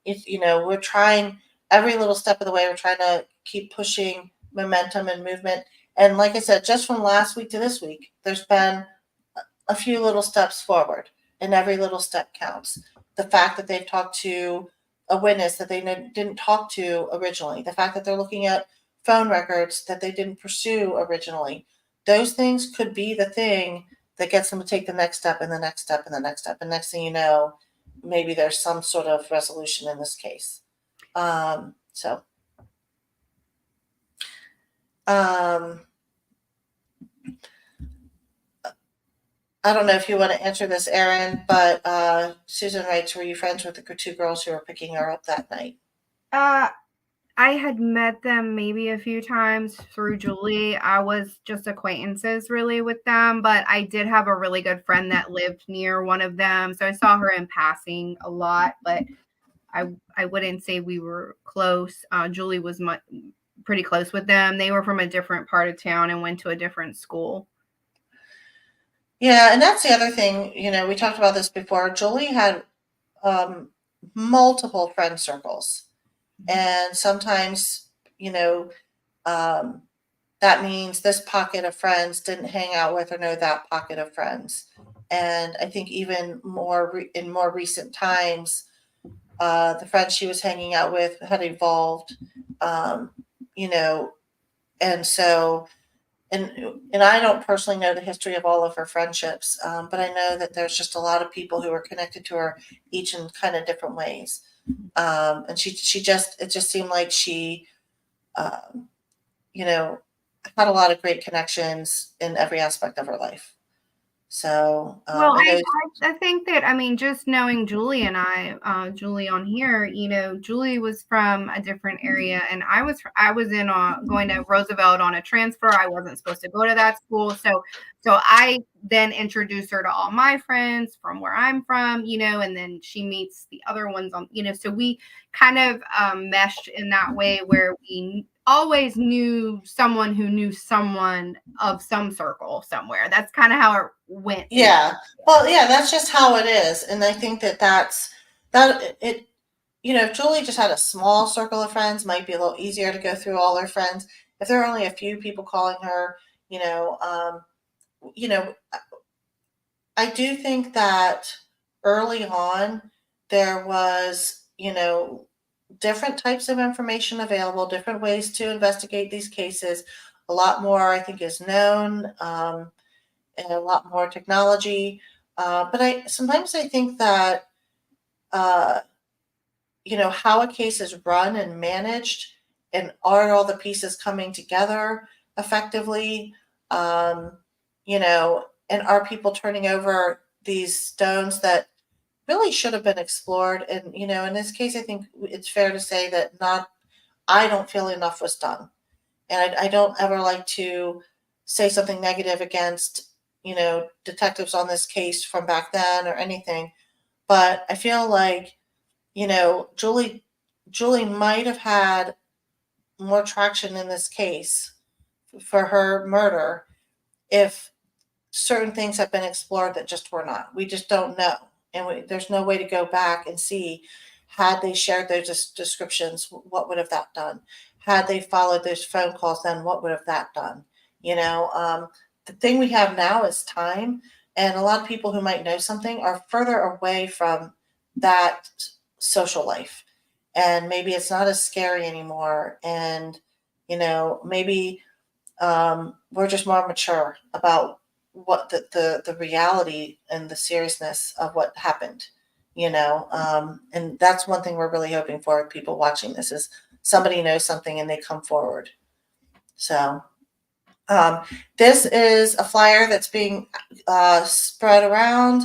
We're trying every little step of the way. We're trying to keep pushing momentum and movement. And like I said, just from last week to this week, there's been a few little steps forward, and every little step counts. The fact that they've talked to a witness that they didn't talk to originally, the fact that they're looking at phone records that they didn't pursue originally, those things could be the thing that gets them to take the next step and the next step and the next step. And next thing you know, maybe there's some sort of resolution in this case. So, I don't know if you want to answer this, Erin, but Susan writes, were you friends with the 2 girls who were picking her up that night? I had met them maybe a few times through Julie. I was just acquaintances really with them, but I did have a really good friend that lived near one of them. So I saw her in passing a lot, but I wouldn't say we were close. Julie was pretty close with them. They were from a different part of town and went to a different school. Yeah, and that's the other thing. We talked about this before. Julie had multiple friend circles. And sometimes, that means this pocket of friends didn't hang out with or know that pocket of friends. And I think even more in more recent times, the friends she was hanging out with had evolved, you know, and so, and I don't personally know the history of all of her friendships, but I know that there's just a lot of people who are connected to her, each in kind of different ways. And it just seemed like she, um, had a lot of great connections in every aspect of her life. So, Well, and those, I think that, I mean, just knowing Julie and I, Julie on here, Julie was from a different area, and I was in going to Roosevelt on a transfer. I wasn't supposed to go to that school, so I then introduced her to all my friends from where I'm from, and then she meets the other ones on, so we kind of meshed in that way where we always knew someone who knew someone of some circle somewhere. That's kind of how it went. yeah. Well, yeah, that's just how it is. And I think that it, if Julie just had a small circle of friends, might be a little easier to go through all her friends. If there are only a few people calling her, you know, I do think that early on there was, different types of information available, different ways to investigate these cases. A lot more, I think, is known, and a lot more technology. But sometimes I think that uh, how a case is run and managed, and are all the pieces coming together effectively, um, and are people turning over these stones that really should have been explored? And in this case, I think it's fair to say that not I don't feel enough was done. And I don't ever like to say something negative against detectives on this case from back then or anything, but I feel like Julie might have had more traction in this case for her murder if certain things have been explored that just were not. We just don't know. And there's no way to go back and see, had they shared those descriptions, what would have that done? Had they followed those phone calls, then what would have that done? The thing we have now is time. And a lot of people who might know something are further away from that social life. And maybe it's not as scary anymore. And, maybe we're just more mature about what the reality and the seriousness of what happened, and that's one thing we're really hoping for with people watching this is somebody knows something and they come forward. So um, this is a flyer that's being spread around.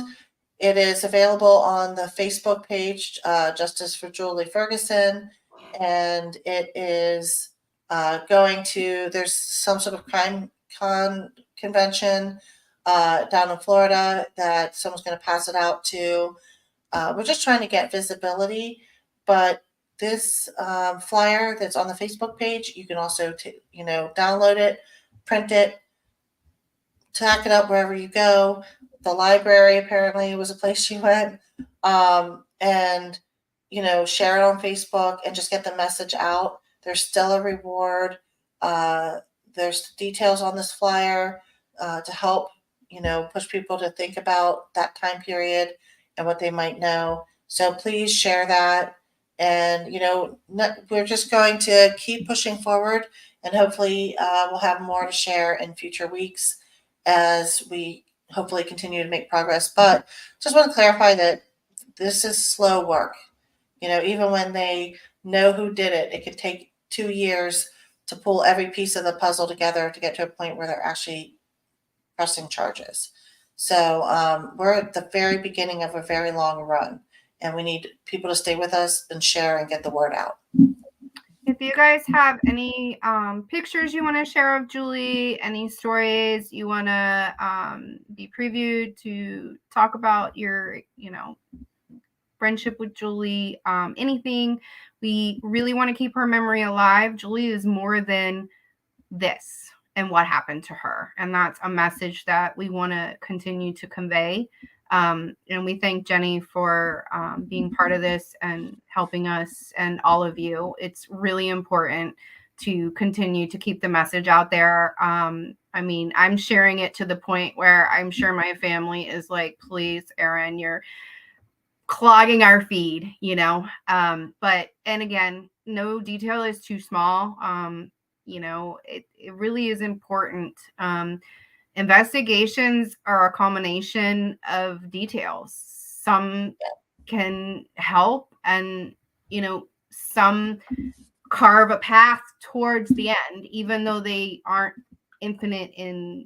It is available on the Facebook page, Justice for Julie Ferguson, and it is there's some sort of crime convention down in Florida that someone's going to pass it out to. We're just trying to get visibility, but this flyer that's on the Facebook page, you can also download it, print it, tack it up wherever you go. The library apparently was a place she went, and share it on Facebook and just get the message out. There's still a reward. There's details on this flyer to help push people to think about that time period and what they might know. So please share that. And we're just going to keep pushing forward, and hopefully we'll have more to share in future weeks as we hopefully continue to make progress. But just want to clarify that this is slow work. Even when they know who did it, it could take 2 years to pull every piece of the puzzle together to get to a point where they're actually pressing charges. So we're at the very beginning of a very long run, and we need people to stay with us and share and get the word out. If you guys have any pictures you want to share of Julie, any stories you want to be previewed to talk about your, friendship with Julie, anything, we really want to keep her memory alive. Julie is more than this and what happened to her. And that's a message that we want to continue to convey. And we thank Jenny for being part of this and helping us and all of you. It's really important to continue to keep the message out there. I'm sharing it to the point where I'm sure my family is like, please, Erin, you're clogging our feed, but, and again, no detail is too small. It really is important. Investigations are a combination of details. Some can help, and some carve a path towards the end, even though they aren't infinite in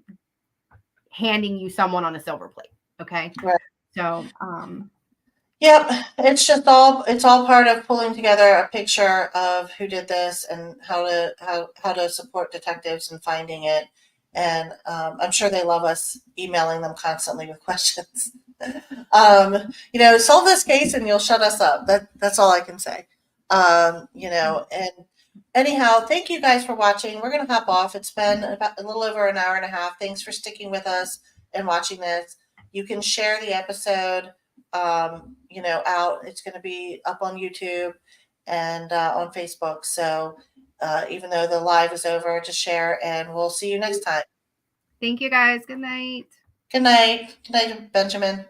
handing you someone on a silver plate. Okay. Right. So yep, it's all part of pulling together a picture of who did this and how to support detectives in finding it. And I'm sure they love us emailing them constantly with questions. Solve this case and you'll shut us up. That's all I can say. And anyhow, thank you guys for watching. We're gonna hop off. It's been about a little over an hour and a half. Thanks for sticking with us and watching this. You can share the episode out. It's going to be up on YouTube and on Facebook. So even though the live is over, just share, and we'll see you next time. thank you guys. Good night. Good night. Good night, Benjamin.